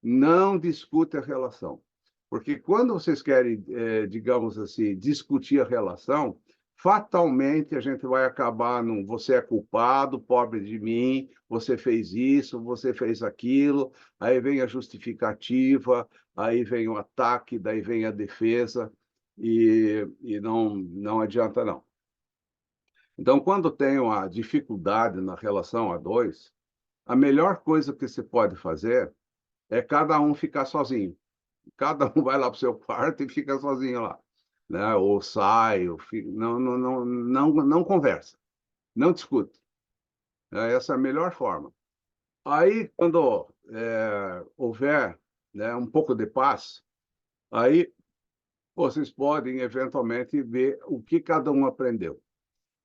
A: Não discute a relação. Porque quando vocês querem, digamos assim, discutir a relação, fatalmente a gente vai acabar num você é culpado, pobre de mim, você fez isso, você fez aquilo, aí vem a justificativa, aí vem o ataque, daí vem a defesa, e não adianta não. Então, quando tem uma dificuldade na relação a dois, a melhor coisa que se pode fazer é cada um ficar sozinho. Cada um vai lá para o seu quarto e fica sozinho lá, né? Ou sai, não conversa, não discute. Essa é a melhor forma. Aí, quando houver, né, um pouco de paz, aí vocês podem eventualmente ver o que cada um aprendeu.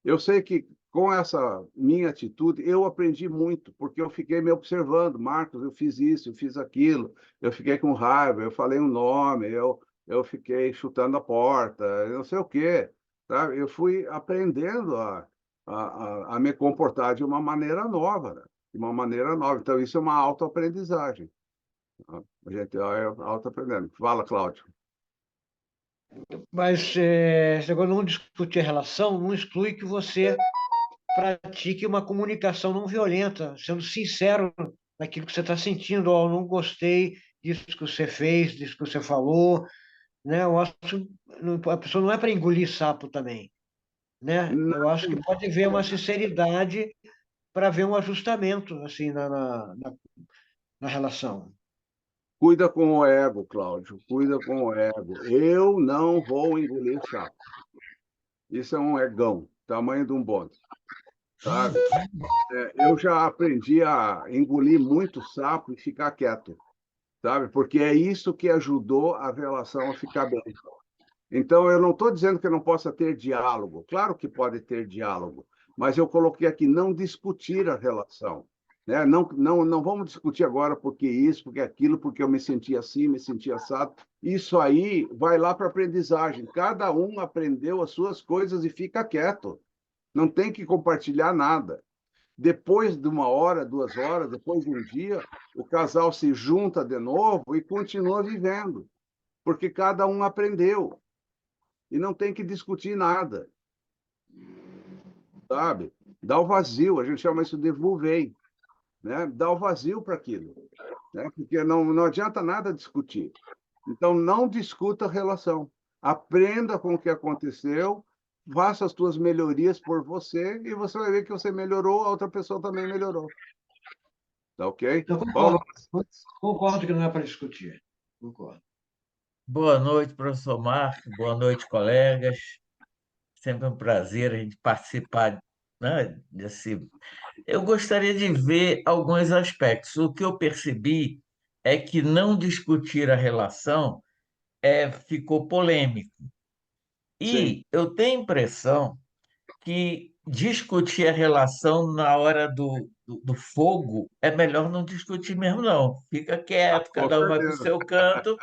A: Eu sei que com essa minha atitude, eu aprendi muito, porque eu fiquei me observando. Marcos, eu fiz isso, eu fiz aquilo, eu fiquei com raiva, eu falei um nome, eu fiquei chutando a porta, eu não sei o quê. Tá? Eu fui aprendendo a me comportar de uma maneira nova, né? De uma maneira nova. Então, isso é uma autoaprendizagem. Tá? A gente é autoaprendendo. Fala, Cláudio.
C: Mas esse negócio de não discutir a relação não exclui que você pratique uma comunicação não violenta, sendo sincero naquilo que você está sentindo. Ó, eu não gostei disso que você fez, disso que você falou, né? Eu acho que a pessoa não é para engolir sapo também, né? Eu acho que pode haver uma sinceridade para haver um ajustamento assim na relação.
A: Cuida com o ego, Cláudio, cuida com o ego. Eu não vou engolir sapo. Isso é um egão, tamanho de um bonde, sabe? Eu já aprendi a engolir muito sapo e ficar quieto, sabe? Porque é isso que ajudou a relação a ficar bem. Então, eu não estou dizendo que não possa ter diálogo. Claro que pode ter diálogo, mas eu coloquei aqui não discutir a relação, né? Não vamos discutir agora porque isso, porque aquilo, porque eu me senti assim, me senti assado. Isso aí vai lá para a aprendizagem. Cada um aprendeu as suas coisas e fica quieto. Não tem que compartilhar nada. Depois de uma hora, 2 horas, depois de um dia, o casal se junta de novo e continua vivendo, porque cada um aprendeu e não tem que discutir nada, sabe? Dá o vazio, a gente chama isso de vulvei, né? Dá o vazio para aquilo, né? Porque não adianta nada discutir. Então, não discuta a relação. Aprenda com o que aconteceu, faça as tuas melhorias por você e você vai ver que você melhorou, a outra pessoa também melhorou. Tá ok?
C: Eu
A: Paulo,
C: concordo que não é para discutir. Concordo.
E: Boa noite, professor Marcos. Boa noite, colegas. Sempre um prazer a gente participar, né, desse. Eu gostaria de ver alguns aspectos. O que eu percebi é que não discutir a relação ficou polêmico.
A: sim,
E: E eu tenho a impressão que discutir a relação na hora do fogo é melhor não discutir mesmo, não. Fica quieto,
A: Com
E: cada um vai para o
A: certeza.
E: seu canto.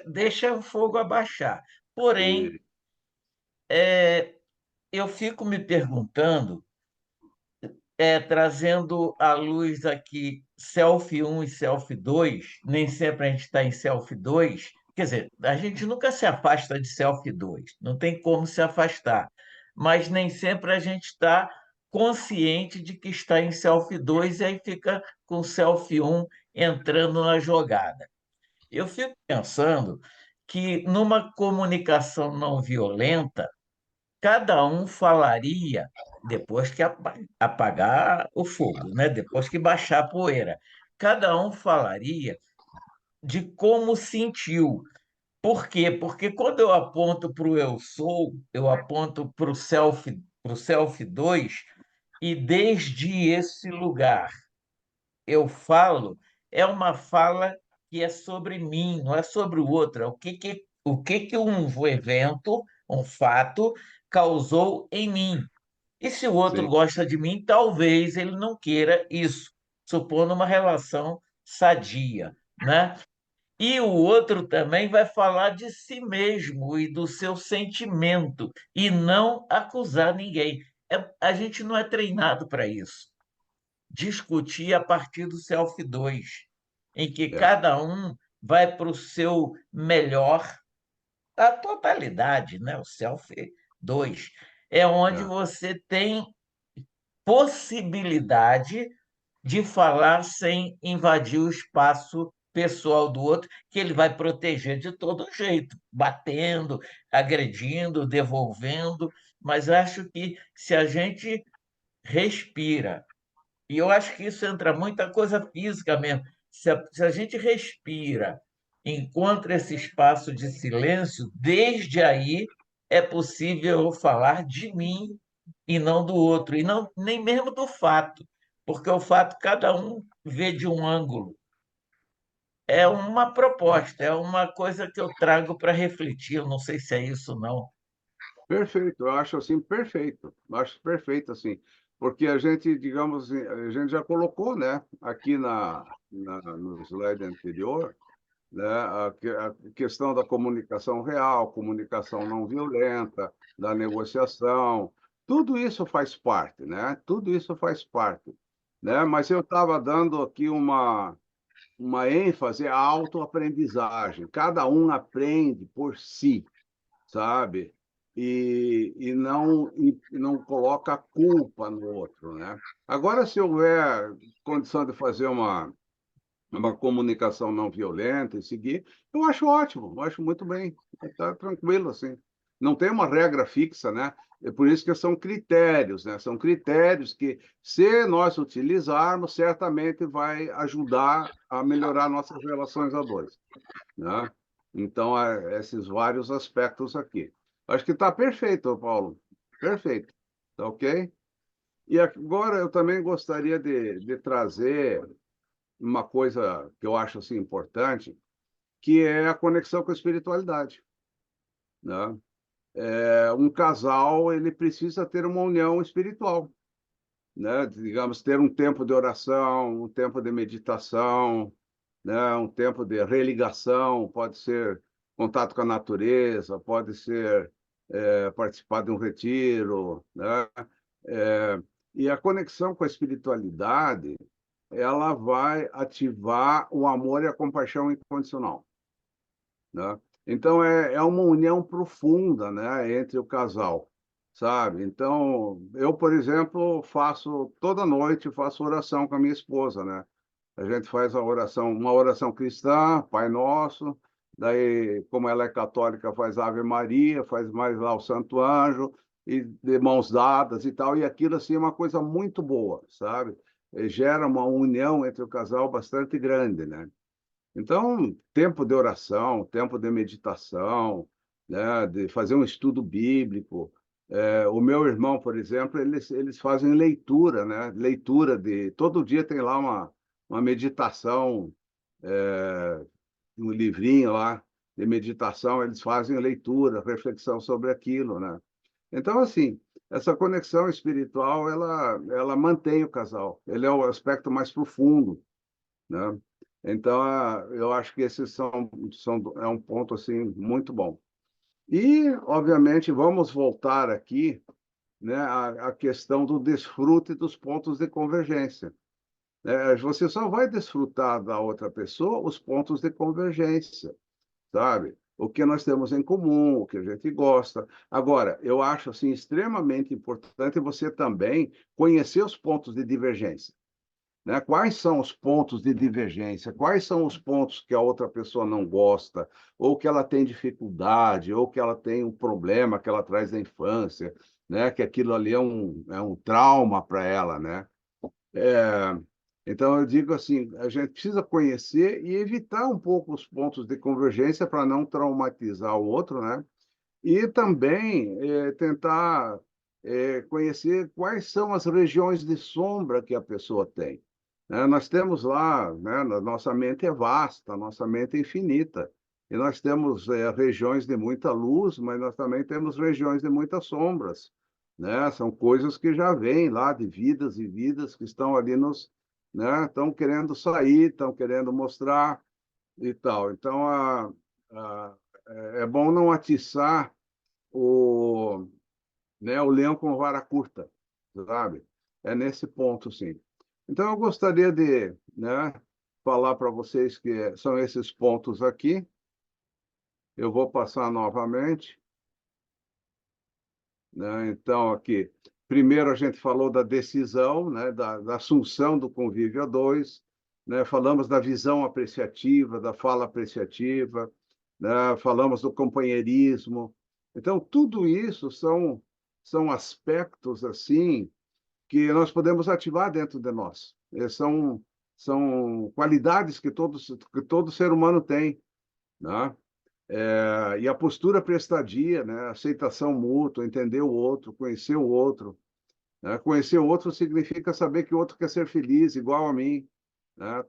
E: Deixa o fogo abaixar. Porém,
A: E,
E: eu fico me perguntando, trazendo à luz aqui selfie 1 e selfie 2, nem sempre a gente está em selfie 2, quer dizer, a gente nunca se afasta de selfie 2, não tem como se afastar, mas nem sempre a gente está consciente de que está em selfie 2 e aí fica com selfie 1 entrando na jogada. Eu fico pensando que numa comunicação não violenta, cada um falaria depois que apagar o fogo, né? Depois que baixar a poeira. Cada um falaria de como sentiu. Por quê? Porque quando eu aponto para o eu sou, eu aponto para o self 2, e desde esse lugar eu falo, é uma fala que é sobre mim, não é sobre o outro. É o que um evento, um fato, causou em mim. E se o outro
A: sim,
E: gosta de mim, talvez ele não queira isso, supondo uma relação sadia, né? E o outro também vai falar de si mesmo e do seu sentimento, e não acusar ninguém. A gente não é treinado para isso. Discutir a partir do self 2, em que
A: é,
E: cada um vai para o seu melhor, a totalidade, né? O self 2 é onde
A: é,
E: você tem possibilidade de falar sem invadir o espaço pessoal do outro, que ele vai proteger de todo jeito, batendo, agredindo, devolvendo. Mas acho que se a gente respira, e eu acho que isso entra muita coisa física mesmo, se a gente respira, encontra esse espaço de silêncio, desde aí é possível eu falar de mim e não do outro, e não nem mesmo do fato, porque o fato cada um vê de um ângulo. É uma proposta, é uma coisa que eu trago para refletir. Eu não sei se é isso, não.
A: perfeito, eu acho assim perfeito, eu acho perfeito assim, porque a gente, digamos, assim, a gente já colocou, né, aqui no slide anterior, né, a questão da comunicação real, comunicação não violenta, da negociação, tudo isso faz parte, né? Tudo isso faz parte, né? Mas eu estava dando aqui uma ênfase à autoaprendizagem. Cada um aprende por si, sabe? E não coloca a culpa no outro, né? Agora, se houver condição de fazer uma comunicação não violenta e seguir, eu acho ótimo, eu acho muito bem, está tranquilo assim. Não tem uma regra fixa, né? É por isso que são critérios, né? São critérios que, se nós utilizarmos, certamente vai ajudar a melhorar nossas relações a dois, né? Então, esses vários aspectos aqui. Acho que está perfeito, Paulo. Perfeito. Tá ok? E agora eu também gostaria de trazer uma coisa que eu acho assim importante, que é a conexão com a espiritualidade, né? Um casal ele precisa ter uma união espiritual, né? Digamos, ter um tempo de oração, um tempo de meditação, né? Um tempo de religação, pode ser contato com a natureza, pode ser participar de um retiro, né? É, e a conexão com a espiritualidade ela vai ativar o amor e a compaixão incondicional, né? Então, é uma união profunda, né, entre o casal, sabe? Então, eu, por exemplo, toda noite, faço oração com a minha esposa, né? A gente faz uma oração cristã, Pai Nosso, daí, como ela é católica, faz Ave Maria, faz mais lá o Santo Anjo, e de mãos dadas e tal, e aquilo, assim, é uma coisa muito boa, sabe? Gera uma união entre o casal bastante grande, né? Então, tempo de oração, tempo de meditação, né, de fazer um estudo bíblico. O meu irmão, por exemplo, eles fazem leitura, né? Leitura de. Todo dia tem lá uma meditação, um livrinho lá de meditação, eles fazem leitura, reflexão sobre aquilo, né? Então, assim, essa conexão espiritual, ela mantém o casal. Ele é o aspecto mais profundo, né? Então, eu acho que esses é um ponto assim muito bom. E, obviamente, vamos voltar aqui, né, à questão do desfrute dos pontos de convergência. Você só vai desfrutar da outra pessoa os pontos de convergência, sabe? O que nós temos em comum, o que a gente gosta. Agora, eu acho assim extremamente importante você também conhecer os pontos de divergência, né? Quais são os pontos de divergência? Quais são os pontos que a outra pessoa não gosta, ou que ela tem dificuldade, ou que ela tem um problema que ela traz da infância, né? Que aquilo ali é um trauma para ela, né? É, então, eu digo assim, a gente precisa conhecer e evitar um pouco os pontos de convergência para não traumatizar o outro, né? E também tentar conhecer quais são as regiões de sombra que a pessoa tem. Né? Nós temos lá, né, a nossa mente é vasta, a nossa mente é infinita. E nós temos regiões de muita luz, mas nós também temos regiões de muitas sombras. Né? São coisas que já vêm lá de vidas e vidas que estão ali né, estão querendo sair, estão querendo mostrar e tal. Então, a, é bom não atiçar o, né, o leão com vara curta, sabe? É nesse ponto, sim. Então, eu gostaria de, né, falar para vocês que são esses pontos aqui. Eu vou passar novamente, né? Então, aqui, primeiro a gente falou da decisão, né, da assunção do convívio a dois, né? Falamos da visão apreciativa, da fala apreciativa, né? Falamos do companheirismo. Então, tudo isso são aspectos assim que nós podemos ativar dentro de nós. São qualidades que todo ser humano tem, né? E a postura prestadia, né? Aceitação mútua, entender o outro, conhecer o outro. Né? Conhecer o outro significa saber que o outro quer ser feliz, igual a mim. Né?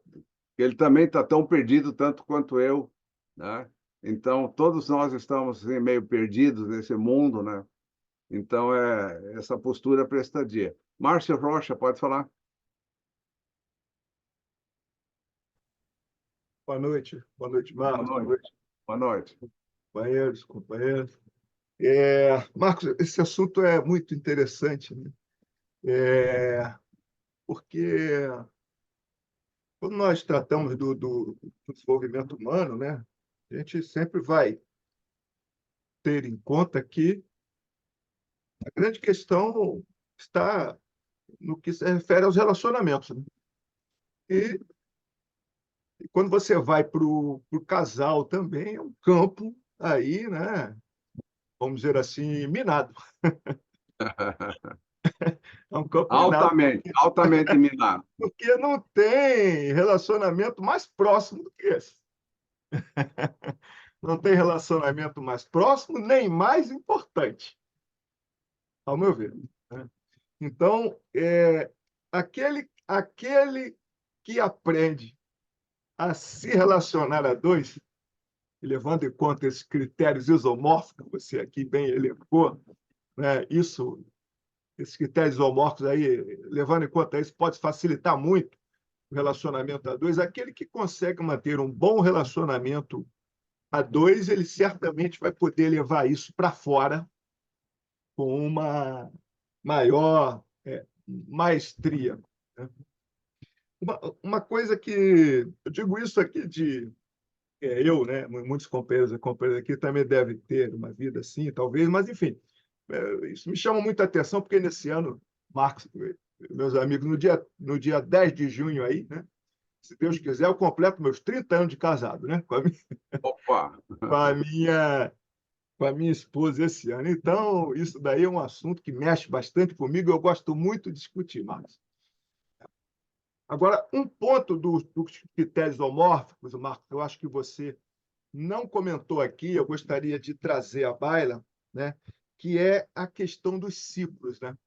A: Que ele também está tão perdido tanto quanto eu. Né? Então, todos nós estamos assim, meio perdidos nesse mundo, né? Então, é essa postura prestadia. Márcio Rocha, pode falar?
F: Boa noite,
A: Boa
F: Marcos, boa
A: noite.
F: noite,
A: Boa noite.
F: companheiros, companheiras. Marcos, esse assunto é muito interessante, né? Porque quando nós tratamos do desenvolvimento humano, né, a gente sempre vai ter em conta que a grande questão está no que se refere aos relacionamentos, né? E, e quando você vai para o casal também, é um campo aí, né, vamos dizer assim, minado. É um campo minado,
A: Altamente minado.
F: porque não tem relacionamento mais próximo do que esse. Não tem relacionamento mais próximo nem mais importante, ao meu ver, né? Então, aquele que aprende a se relacionar a dois, levando em conta esses critérios isomórficos que você aqui bem elencou, né? Esses critérios isomórficos aí, levando em conta isso, pode facilitar muito o relacionamento a dois. Aquele que consegue manter um bom relacionamento a dois, ele certamente vai poder levar isso para fora com uma maior maestria, né? Uma coisa que eu digo isso aqui eu, né? Muitos companheiros e companheiras aqui também devem ter uma vida assim, talvez, mas enfim, isso me chama muita atenção porque nesse ano, Marcos, meus amigos, no dia 10 de junho aí, né? Se Deus quiser, eu completo meus 30 anos de casado, né?
A: Opa!
F: Com a minha, com a minha esposa esse ano. Então, isso daí é um assunto que mexe bastante comigo, eu gosto muito de discutir, Marcos. Agora, um ponto dos critérios homórficos, Marcos, eu acho que você não comentou aqui, eu gostaria de trazer à baila, né? Que é a questão dos ciclos, né?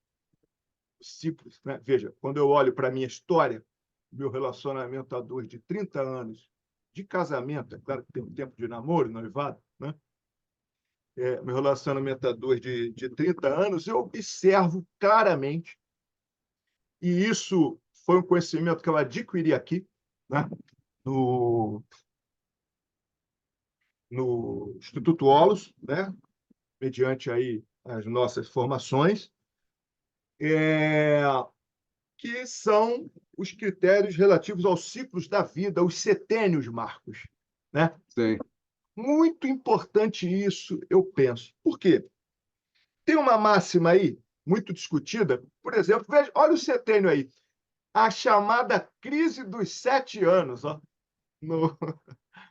F: Os ciclos, né? Veja, quando eu olho para a minha história, meu relacionamento a dois de 30 anos de casamento, é claro que tem um tempo de namoro, noivado, né? meu relacionamento a dois de 30 anos, eu observo claramente, e isso foi um conhecimento que eu adquiri aqui, né, no, no Instituto Olos, né, mediante aí as nossas formações, que são os critérios relativos aos ciclos da vida, os setênios, Marcos, né?
A: Sim,
F: Muito importante isso, eu penso. Por quê? Tem uma máxima aí, muito discutida, por exemplo, veja, olha o setênio aí, a chamada crise dos 7 anos, ó, no,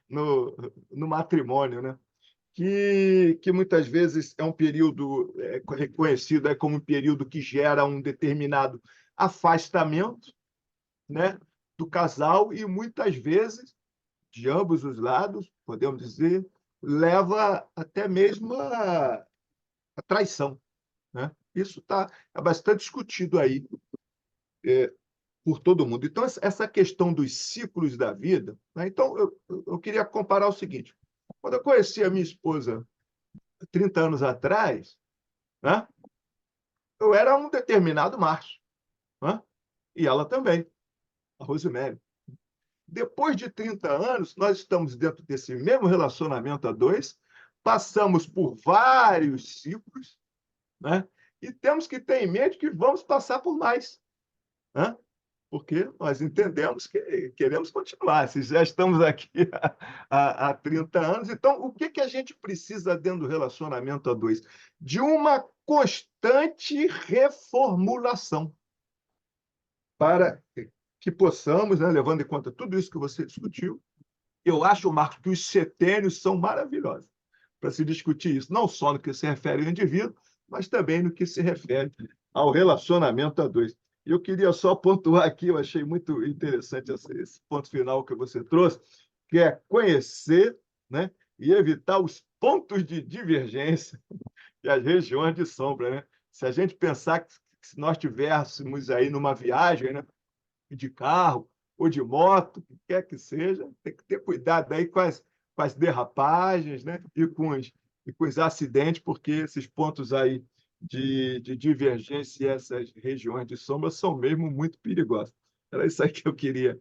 F: no matrimônio, né? Que muitas vezes é um período reconhecido como um período que gera um determinado afastamento, né, do casal e muitas vezes, de ambos os lados, podemos dizer, leva até mesmo a traição, né? Isso é bastante discutido aí por todo mundo. Então, essa questão dos ciclos da vida, né? Então, eu queria comparar o seguinte: quando eu conheci a minha esposa 30 anos atrás, né, eu era um determinado macho, né? E ela também, a Rosemary. Depois de 30 anos, nós estamos dentro desse mesmo relacionamento a dois, passamos por vários ciclos, né? E temos que ter em mente que vamos passar por mais, né? Porque nós entendemos que queremos continuar. Se já estamos aqui há 30 anos, então o que a gente precisa dentro do relacionamento a dois? De uma constante reformulação para que possamos, né, levando em conta tudo isso que você discutiu. Eu acho, Marcos, que os setênios são maravilhosos para se discutir isso, não só no que se refere ao indivíduo, mas também no que se refere ao relacionamento a dois. Eu queria só pontuar aqui, eu achei muito interessante esse ponto final que você trouxe, que é conhecer, né, e evitar os pontos de divergência e as regiões de sombra, né? Se a gente pensar que se nós tivéssemos aí numa viagem, né, de carro ou de moto, o que quer que seja, tem que ter cuidado aí com as derrapagens, né? E com os acidentes, porque esses pontos aí de divergência e essas regiões de sombra são mesmo muito perigosas. Era isso aí que eu queria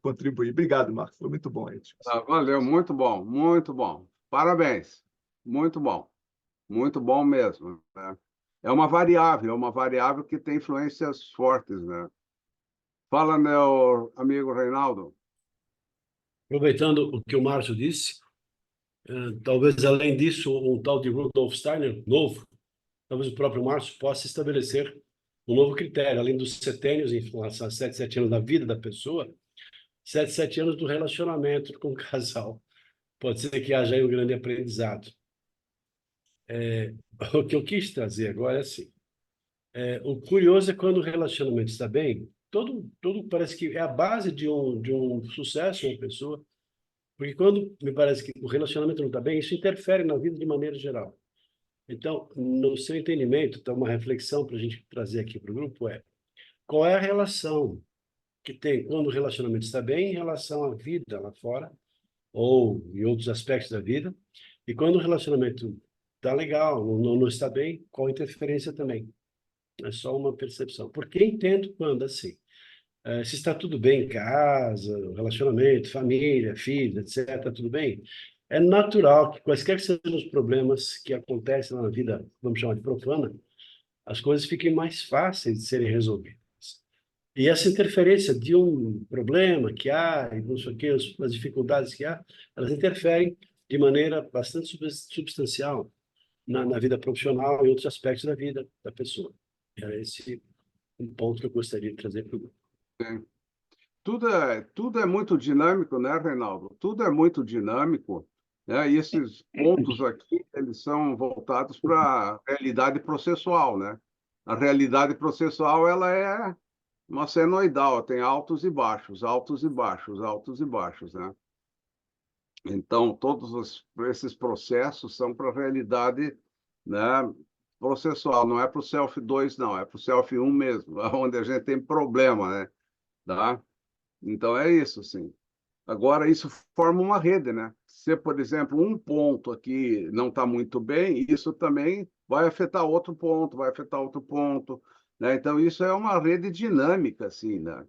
F: contribuir. Obrigado, Marcos. Foi muito bom a discussão.
A: valeu, muito bom, muito bom. Parabéns, muito bom mesmo, né? É uma variável que tem influências fortes, né? Fala, meu amigo Reinaldo.
B: Aproveitando o que o Márcio disse, talvez além disso, um tal de Rudolf Steiner novo, talvez o próprio Márcio possa estabelecer um novo critério, além dos setênios em relação a 7 anos da vida da pessoa, 7 anos do relacionamento com o casal. Pode ser que haja aí um grande aprendizado. O que eu quis trazer agora é assim, o curioso é quando o relacionamento está bem, todo parece que é a base de um sucesso uma pessoa, porque quando me parece que o relacionamento não está bem, isso interfere na vida de maneira geral. Então, no seu entendimento, então, uma reflexão para a gente trazer aqui para o grupo qual é a relação que tem quando o relacionamento está bem em relação à vida lá fora, ou em outros aspectos da vida, e quando o relacionamento está legal, não está bem, qual a interferência também. É só uma percepção. Porque entendo quando, assim, se está tudo bem em casa, relacionamento, família, filhos, etc., tudo bem, é natural que quaisquer que sejam os problemas que acontecem na vida, vamos chamar de profana, as coisas fiquem mais fáceis de serem resolvidas. E essa interferência de um problema que há, e não sei o quê, as dificuldades que há, elas interferem de maneira bastante substancial na vida profissional e outros aspectos da vida da pessoa. É esse um ponto que eu gostaria de trazer para o grupo.
A: Sim. Tudo é muito dinâmico, né, Reinaldo? Tudo é muito dinâmico, né? E esses pontos aqui, eles são voltados para a realidade processual, né? A realidade processual, ela é uma senoidal, tem altos e baixos, altos e baixos, altos e baixos, né? Então, esses processos são para a realidade, né, processual, não é para o Self 2, não, é para o Self 1 mesmo, onde a gente tem problema, né? Tá? Então, é isso, sim. Agora, isso forma uma rede, né? Se, por exemplo, um ponto aqui não está muito bem, isso também vai afetar outro ponto, vai afetar outro ponto, né? Então, isso é uma rede dinâmica, assim, né?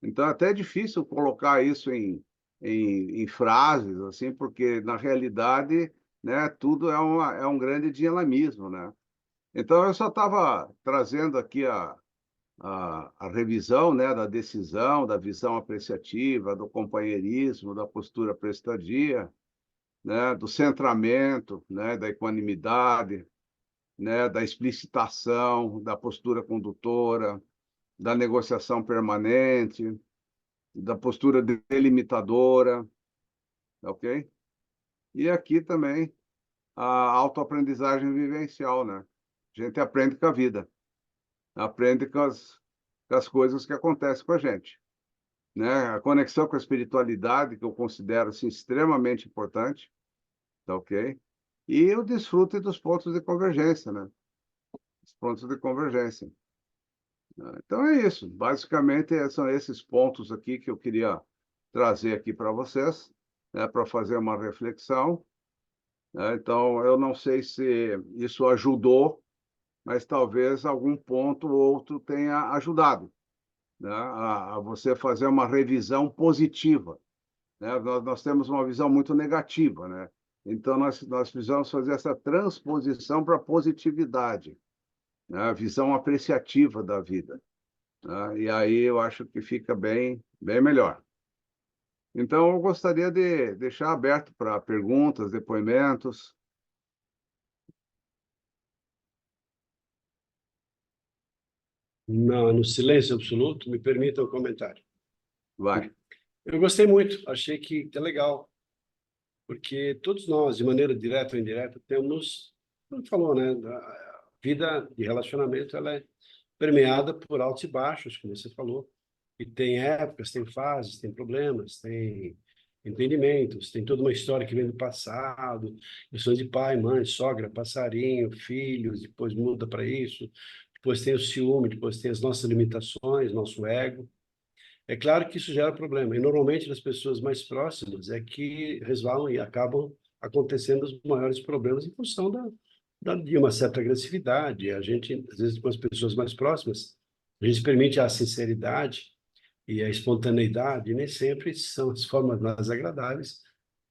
A: Então, até é difícil colocar isso em frases, assim, porque, na realidade, né, tudo é um grande dinamismo, né? Então, eu só estava trazendo aqui a revisão, né, da decisão, da visão apreciativa, do companheirismo, da postura prestadia, né, do centramento, né, da equanimidade, né, da explicitação, da postura condutora, da negociação permanente, da postura delimitadora, ok? E aqui também a autoaprendizagem vivencial, né? A gente aprende com a vida, aprende com as coisas que acontecem com a gente. Né? A conexão com a espiritualidade, que eu considero assim, extremamente importante, tá ok? E o desfrute dos pontos de convergência, né? Os pontos de convergência. Então é isso. Basicamente, são esses pontos aqui que eu queria trazer aqui para vocês, né, para fazer uma reflexão. Né? Então, eu não sei se isso ajudou, mas talvez algum ponto ou outro tenha ajudado, né, a você fazer uma revisão positiva, né? Nós temos uma visão muito negativa, né? Então, nós precisamos fazer essa transposição para a positividade, né? A visão apreciativa da vida, né? E aí eu acho que fica bem melhor. Então, eu gostaria de deixar aberto para perguntas, depoimentos.
B: No silêncio absoluto, me permita um comentário.
A: Vai.
B: Eu gostei muito, achei que é legal, porque todos nós, de maneira direta ou indireta, temos, como falou, né? A vida de relacionamento ela é permeada por altos e baixos, como você falou. E tem épocas, tem fases, tem problemas, tem entendimentos, tem toda uma história que vem do passado, questões de pai, mãe, sogra, passarinho, filhos, depois muda para isso, depois tem o ciúme, depois tem as nossas limitações, nosso ego. É claro que isso gera problema, e normalmente nas pessoas mais próximas é que resvalam e acabam acontecendo os maiores problemas em função de uma certa agressividade. A gente, às vezes, com as pessoas mais próximas, a gente permite a sinceridade e a espontaneidade, e nem sempre são as formas mais agradáveis,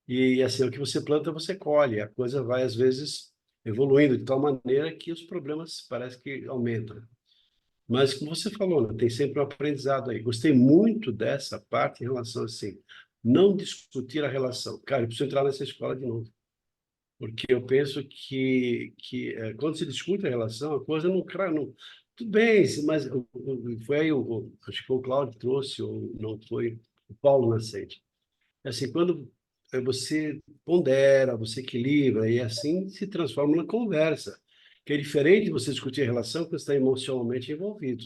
B: e assim, o que você planta, você colhe. A coisa vai, às vezes, evoluindo de tal maneira que os problemas parece que aumentam. Mas, como você falou, né, tem sempre um aprendizado aí. Gostei muito dessa parte em relação assim, não discutir a relação. Cara, eu preciso entrar nessa escola de novo, porque eu penso que quando se discute a relação, a coisa não tudo bem, mas foi aí, acho que foi o Cláudio que trouxe, ou não foi o Paulo Nascente. Assim, quando você pondera, você equilibra, e assim se transforma na conversa, que é diferente de você discutir a relação quando você está emocionalmente envolvido.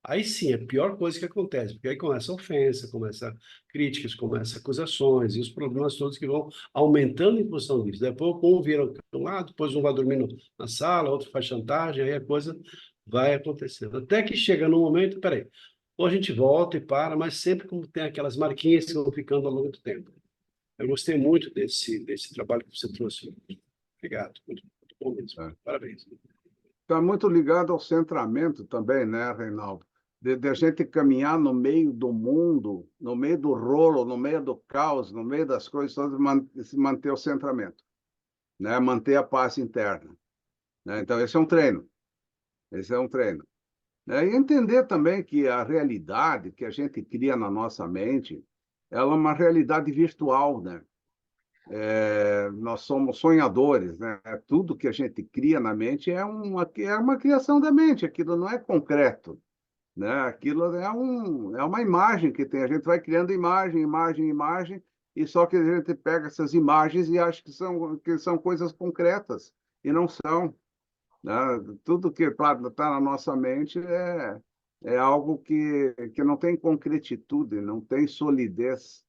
B: Aí sim, é a pior coisa que acontece, porque aí começa a ofensa, começa críticas, começa acusações e os problemas todos que vão aumentando em função disso. Depois um vira de um lado, depois um vai dormindo na sala, outro faz chantagem, aí a coisa vai acontecendo. Até que chega num momento, peraí, ou a gente volta e para, mas sempre como tem aquelas marquinhas que vão ficando ao longo do tempo. Eu gostei muito desse trabalho que você trouxe. Obrigado, muito bom mesmo. Parabéns.
A: Está muito ligado ao centramento também, né, Reinaldo? De a gente caminhar no meio do mundo, no meio do rolo, no meio do caos, no meio das coisas todas, se manter o centramento, né? Manter a paz interna, né? Então, esse é um treino. Esse é um treino. Né? E entender também que a realidade que a gente cria na nossa mente, ela é uma realidade virtual, né? Nós somos sonhadores, né? Tudo que a gente cria na mente é uma criação da mente, aquilo não é concreto, né? Aquilo é uma imagem que tem, a gente vai criando imagem, imagem, imagem, e só que a gente pega essas imagens e acha que são coisas concretas, e não são, né? Tudo que está na nossa mente é algo que não tem concretitude, não tem solidez,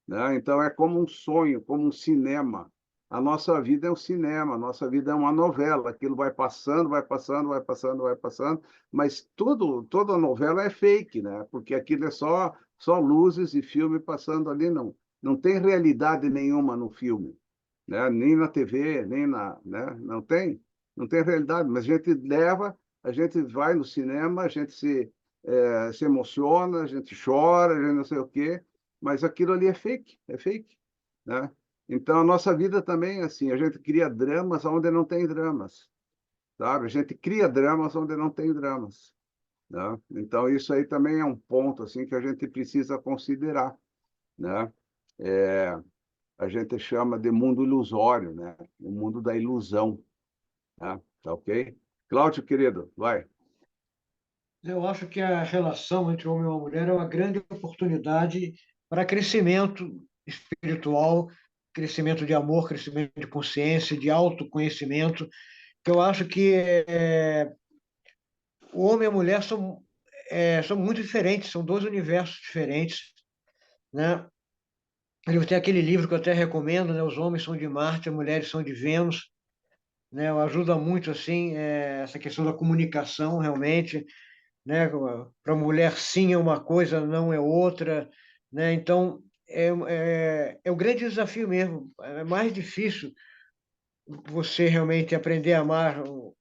A: né? Então, é como um sonho, como um cinema. A nossa vida é um cinema, a nossa vida é uma novela. Aquilo vai passando, vai passando, vai passando, vai passando, mas toda novela é fake, né? Porque aquilo é só luzes e filme passando ali, não. não tem realidade nenhuma no filme, né? Nem na TV, nem né? Não tem realidade, mas a gente leva, a gente vai no cinema, a gente se emociona, a gente chora, a gente não sei o quê, mas aquilo ali é fake, né? Então, a nossa vida também é assim, a gente cria dramas onde não tem dramas, sabe? A gente cria dramas onde não tem dramas, né? Então, isso aí também é um ponto assim que a gente precisa considerar, né? É, a gente chama de mundo ilusório, né? O mundo da ilusão, né? Tá ok? Cláudio, querido, vai.
C: Eu acho que a relação entre o homem e a mulher é uma grande oportunidade para crescimento espiritual, crescimento de amor, crescimento de consciência, de autoconhecimento, que eu acho que o homem e a mulher são muito diferentes, são dois universos diferentes, né? Tem aquele livro que eu até recomendo, né? Os homens são de Marte, as mulheres são de Vênus, né? Ajuda muito assim essa questão da comunicação realmente, né? Para a mulher sim é uma coisa, não é outra, né? Então é o grande desafio mesmo. É mais difícil você realmente aprender a amar o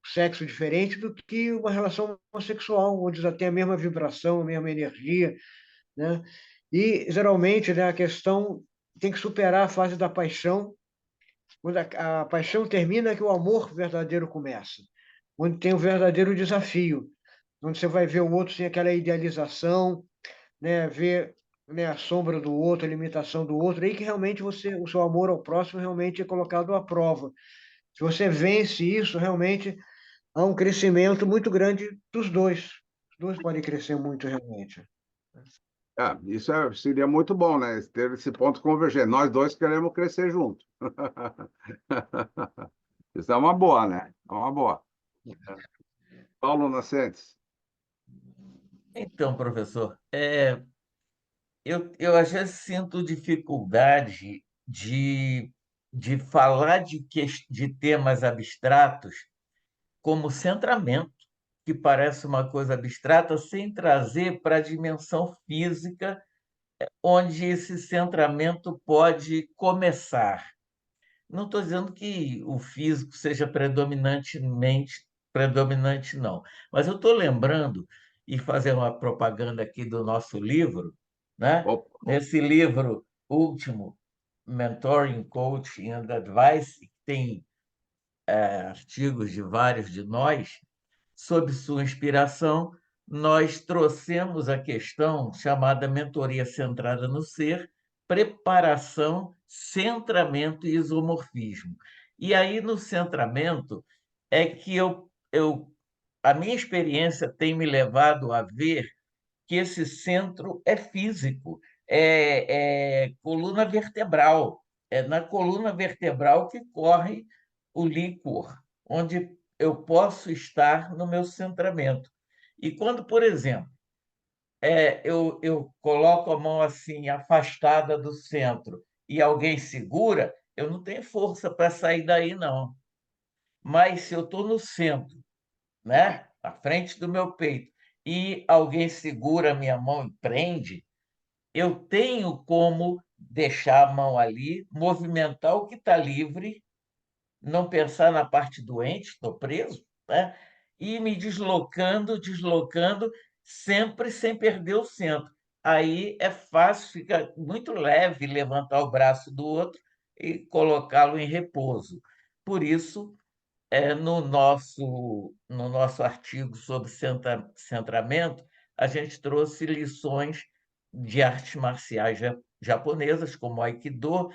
C: sexo diferente do que uma relação homossexual, onde já tem a mesma vibração, a mesma energia, né? E geralmente, né, a questão tem que superar a fase da paixão. Quando a paixão termina, é que o amor verdadeiro começa, onde tem o verdadeiro desafio, onde você vai ver o outro sem aquela idealização, né, ver, né, a sombra do outro, a limitação do outro, aí que realmente o seu amor ao próximo realmente é colocado à prova. Se você vence isso, realmente há um crescimento muito grande dos dois. Os dois podem crescer muito realmente.
A: Isso seria muito bom, né? Ter esse ponto convergente. Nós dois queremos crescer junto. Isso é uma boa, né? É uma boa. Paulo Nascentes.
E: Então, professor, eu às vezes sinto dificuldade de falar de temas abstratos como centramento, que parece uma coisa abstrata, sem trazer para a dimensão física, onde esse centramento pode começar. Não estou dizendo que o físico seja predominante, não. Mas eu estou lembrando, e fazer uma propaganda aqui do nosso livro, né?
A: Opa,
E: Nesse livro último, Mentoring, Coaching and Advice, que tem artigos de vários de nós, sob sua inspiração, nós trouxemos a questão chamada mentoria centrada no ser, preparação, centramento e isomorfismo. E aí, no centramento, é que a minha experiência tem me levado a ver que esse centro é físico, é coluna vertebral. É na coluna vertebral que corre o líquor, onde eu posso estar no meu centramento. E quando, por exemplo, eu coloco a mão assim, afastada do centro, e alguém segura, eu não tenho força para sair daí, não. Mas se eu estou no centro, né, à frente do meu peito, e alguém segura a minha mão e prende, eu tenho como deixar a mão ali, movimentar o que está livre, não pensar na parte doente, estou preso, né? E me deslocando, sempre sem perder o centro. Aí é fácil, fica muito leve levantar o braço do outro e colocá-lo em repouso. Por isso, no nosso artigo sobre centramento, a gente trouxe lições de artes marciais japonesas, como o Aikido,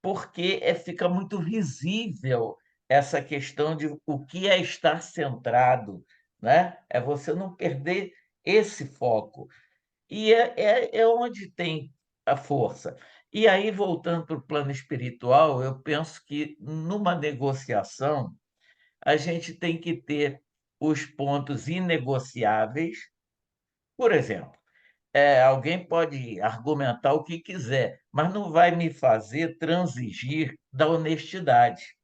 E: porque fica muito visível essa questão de o que é estar centrado, né? É você não perder esse foco. E é onde tem a força. E aí, voltando para o plano espiritual, eu penso que numa negociação, a gente tem que ter os pontos inegociáveis. Por exemplo, alguém pode argumentar o que quiser, mas não vai me fazer transigir da honestidade.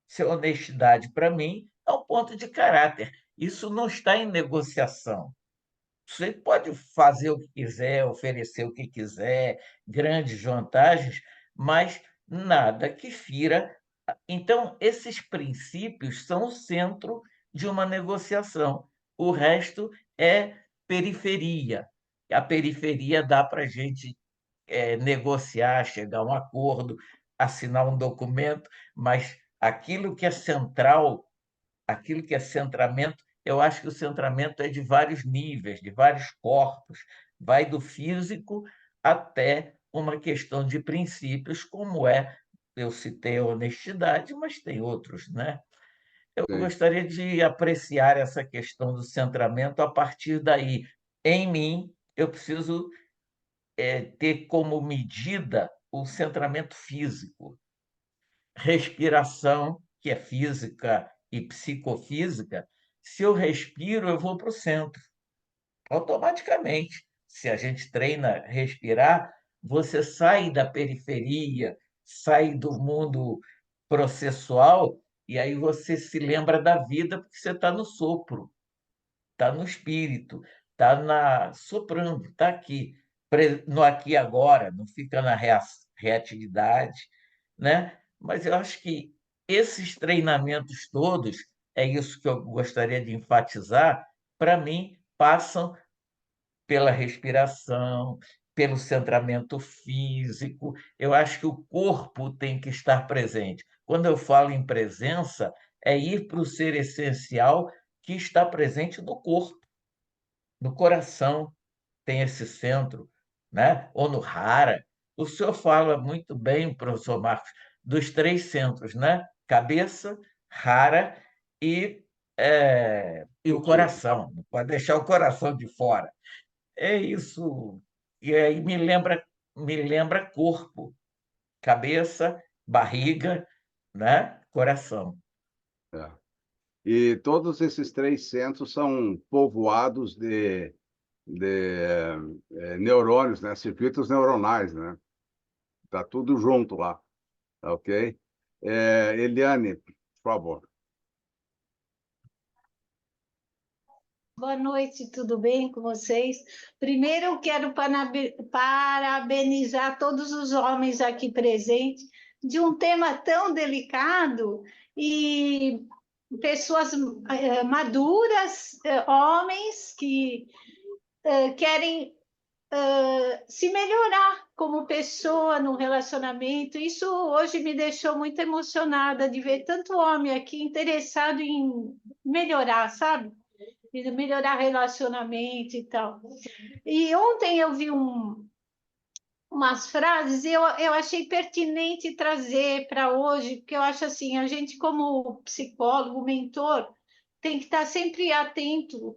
E: Se a honestidade, para mim, é um ponto de caráter. Isso não está em negociação. Você pode fazer o que quiser, oferecer o que quiser, grandes vantagens, mas nada que fira. Então, esses princípios são o centro de uma negociação. O resto é periferia. A periferia dá para a gente negociar, chegar a um acordo, assinar um documento, mas aquilo que é central, aquilo que é centramento, eu acho que o centramento é de vários níveis, de vários corpos, vai do físico até uma questão de princípios, como eu citei a honestidade, mas tem outros, né? Eu
A: Sim.
E: gostaria de apreciar essa questão do centramento a partir daí. Em mim, eu preciso ter como medida o centramento físico, respiração, que é física e psicofísica. Se eu respiro, eu vou para o centro, automaticamente. Se a gente treina respirar, você sai da periferia, sai do mundo processual, e aí você se lembra da vida, porque você está no sopro, está no espírito, está soprando, está aqui, no aqui e agora, não fica na reatividade, né? Mas eu acho que esses treinamentos todos, é isso que eu gostaria de enfatizar, para mim, passam pela respiração, pelo centramento físico. Eu acho que o corpo tem que estar presente. Quando eu falo em presença, é ir para o ser essencial que está presente no corpo, no coração, tem esse centro, né? Ou no Hara. O senhor fala muito bem, professor Marcos, dos três centros, né? Cabeça, Hara e o coração. Não pode deixar o coração de fora. É isso. E aí me lembra corpo, cabeça, barriga, né? Coração.
A: É. E todos esses três centros são povoados de neurônios, né? Circuitos neuronais, né? Tá tudo junto lá, tá ok? Eliane, por favor.
G: Boa noite, tudo bem com vocês? Primeiro, eu quero parabenizar todos os homens aqui presentes de um tema tão delicado e pessoas maduras, homens que querem se melhorar como pessoa no relacionamento. Isso hoje me deixou muito emocionada de ver tanto homem aqui interessado em melhorar, sabe? De melhorar relacionamento e tal. E ontem eu vi umas frases e eu achei pertinente trazer para hoje, porque eu acho assim, a gente como psicólogo, mentor, tem que estar sempre atento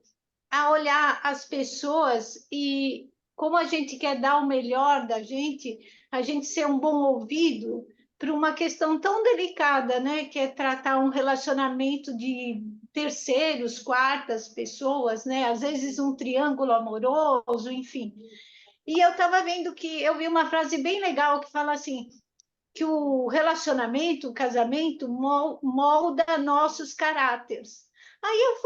G: a olhar as pessoas e como a gente quer dar o melhor da gente, a gente ser um bom ouvido para uma questão tão delicada, né, que é tratar um relacionamento de terceiros, quartas pessoas, né, às vezes um triângulo amoroso, enfim. E eu estava vendo que eu vi uma frase bem legal que fala assim, que o relacionamento, o casamento molda nossos caráteres. Aí eu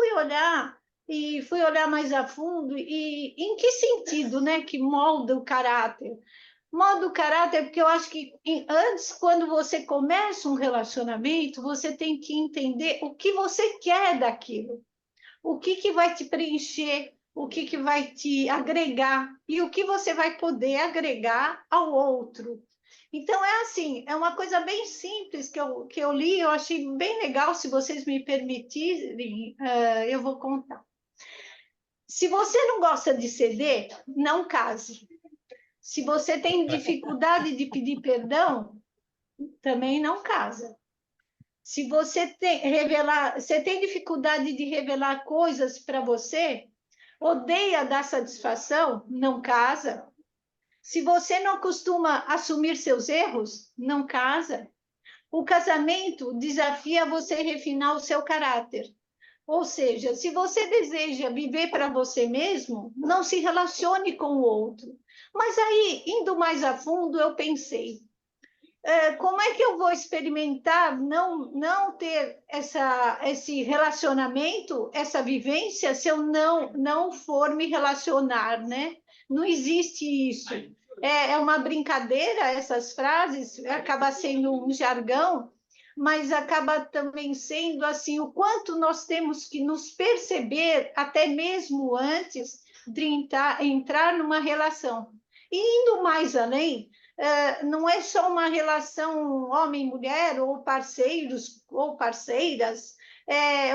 G: fui olhar mais a fundo e em que sentido, né, que molda o caráter? Molda o caráter porque eu acho que antes, quando você começa um relacionamento, você tem que entender o que você quer daquilo, o que vai te preencher, o que vai te agregar e o que você vai poder agregar ao outro. Então, é assim, é uma coisa bem simples que eu li, eu achei bem legal, se vocês me permitirem, eu vou contar. Se você não gosta de ceder, não case. Se você tem dificuldade de pedir perdão, também não casa. Se você tem dificuldade de revelar coisas para você, odeia dar satisfação, não casa. Se você não costuma assumir seus erros, não casa. O casamento desafia você refinar o seu caráter. Ou seja, se você deseja viver para você mesmo, não se relacione com o outro. Mas aí, indo mais a fundo, eu pensei, como é que eu vou experimentar não ter esse relacionamento, essa vivência, se eu não for me relacionar, né? Não existe isso. É uma brincadeira, essas frases, acaba sendo um jargão, mas acaba também sendo assim, o quanto nós temos que nos perceber, até mesmo antes de entrar numa relação. E indo mais além, não é só uma relação homem-mulher, ou parceiros ou parceiras,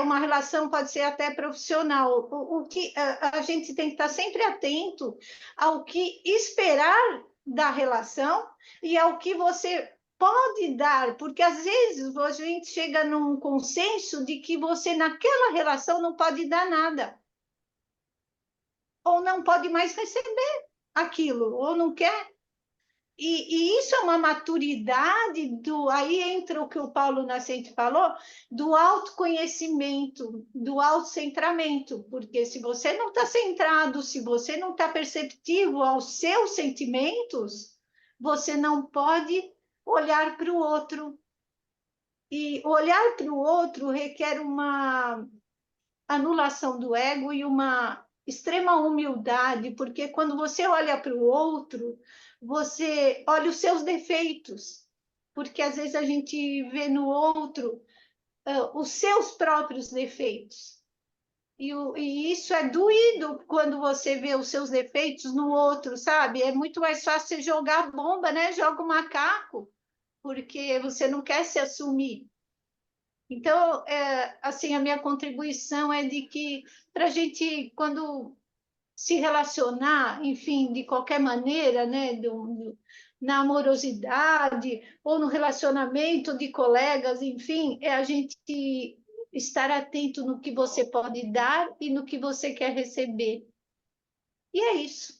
G: uma relação pode ser até profissional. O que a gente tem que estar sempre atento ao que esperar da relação e ao que você pode dar, porque às vezes a gente chega num consenso de que você naquela relação não pode dar nada, ou não pode mais receber aquilo, ou não quer. E isso é uma maturidade aí entra o que o Paulo Nascente falou, do autoconhecimento, do autocentramento, porque se você não está centrado, se você não está perceptivo aos seus sentimentos, você não pode olhar para o outro. E olhar para o outro requer uma anulação do ego e uma extrema humildade, porque quando você olha para o outro, você olha os seus defeitos, porque às vezes a gente vê no outro os seus próprios defeitos. E isso é doído quando você vê os seus defeitos no outro, sabe? É muito mais fácil você jogar bomba, né? Joga o macaco, porque você não quer se assumir. Então, assim, a minha contribuição é de que para a gente, quando se relacionar, enfim, de qualquer maneira, né, na amorosidade ou no relacionamento de colegas, enfim, é a gente estar atento no que você pode dar e no que você quer receber. E é isso.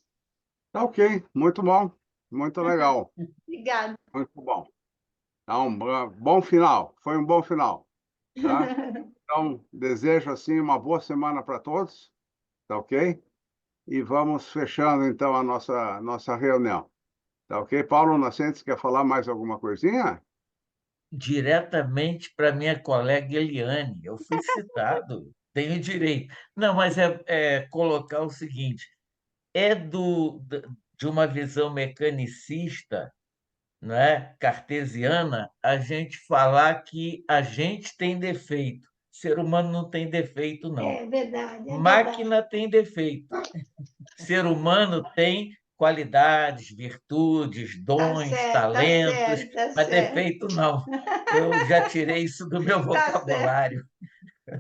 A: Tá ok, muito bom, muito legal,
G: Obrigada.
A: muito bom. Então, bom final, foi um bom final, tá? Então, desejo, assim, uma boa semana para todos, tá ok? E vamos fechando, então, a nossa reunião. Tá ok? Paulo Nascentes, quer falar mais alguma coisinha?
E: Diretamente para minha colega Eliane. Eu fui citado, tenho direito. Não, mas é colocar o seguinte: é de uma visão mecanicista, não é? Cartesiana, a gente falar que a gente tem defeito. Ser humano não tem defeito, não.
G: É verdade, é verdade.
E: Máquina tem defeito. Ser humano tem qualidades, virtudes,
G: Tá
E: dons,
G: certo, tá
E: talentos,
G: certo, tá
E: mas
G: certo.
E: defeito não. Eu já tirei isso do meu
G: Tá certo.
E: vocabulário.
A: Tá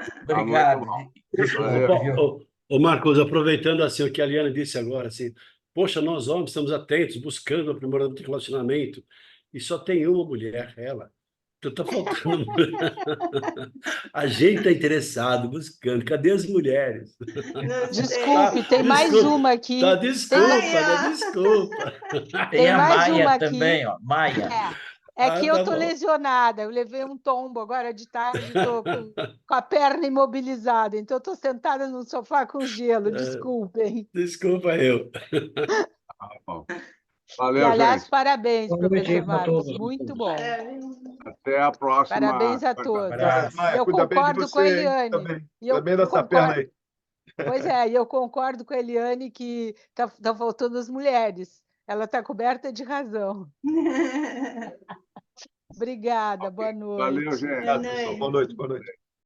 A: muito
E: Obrigado.
A: bom.
B: Ô,
A: Valeu.
E: Desculpe, viu?
B: Marcos, aproveitando assim o que a Liana disse agora, assim, poxa, nós homens estamos atentos, buscando o aprimoramento de relacionamento, e só tem uma mulher, ela. Então tá faltando. A gente está interessado, buscando. Cadê as mulheres?
H: Desculpe, tem mais
B: Desculpa,
H: uma aqui.
B: tá,
H: Tem
B: desculpa,
H: mais,
B: tá, desculpa.
E: Tem a
H: mais
E: Maia
H: uma aqui.
E: também, ó. Maia.
H: É que
B: tá
H: eu tô
B: bom.
H: lesionada, eu levei um tombo agora de tarde, estou com a perna imobilizada, então estou sentada no sofá com gelo, desculpem.
B: Desculpa eu.
A: Tá bom.
H: E,
A: Valeu,
H: aliás,
A: gente.
H: parabéns,
C: Boa noite
H: professor
C: aí para
H: Marcos,
C: todos.
H: muito bom.
A: Até a próxima.
H: Parabéns a todos.
F: Obrigado, Maia.
H: Eu
F: Cuida bem de
H: concordo com a
F: você, hein,
H: Eliane.
F: também.
H: E eu
F: Cuida bem dessa perna aí.
H: Pois é, e eu concordo com a Eliane que tá faltando as mulheres. Ela está coberta de razão. Obrigada, boa noite.
A: Valeu, gente.
F: Obrigado, pessoal. Boa noite, boa noite.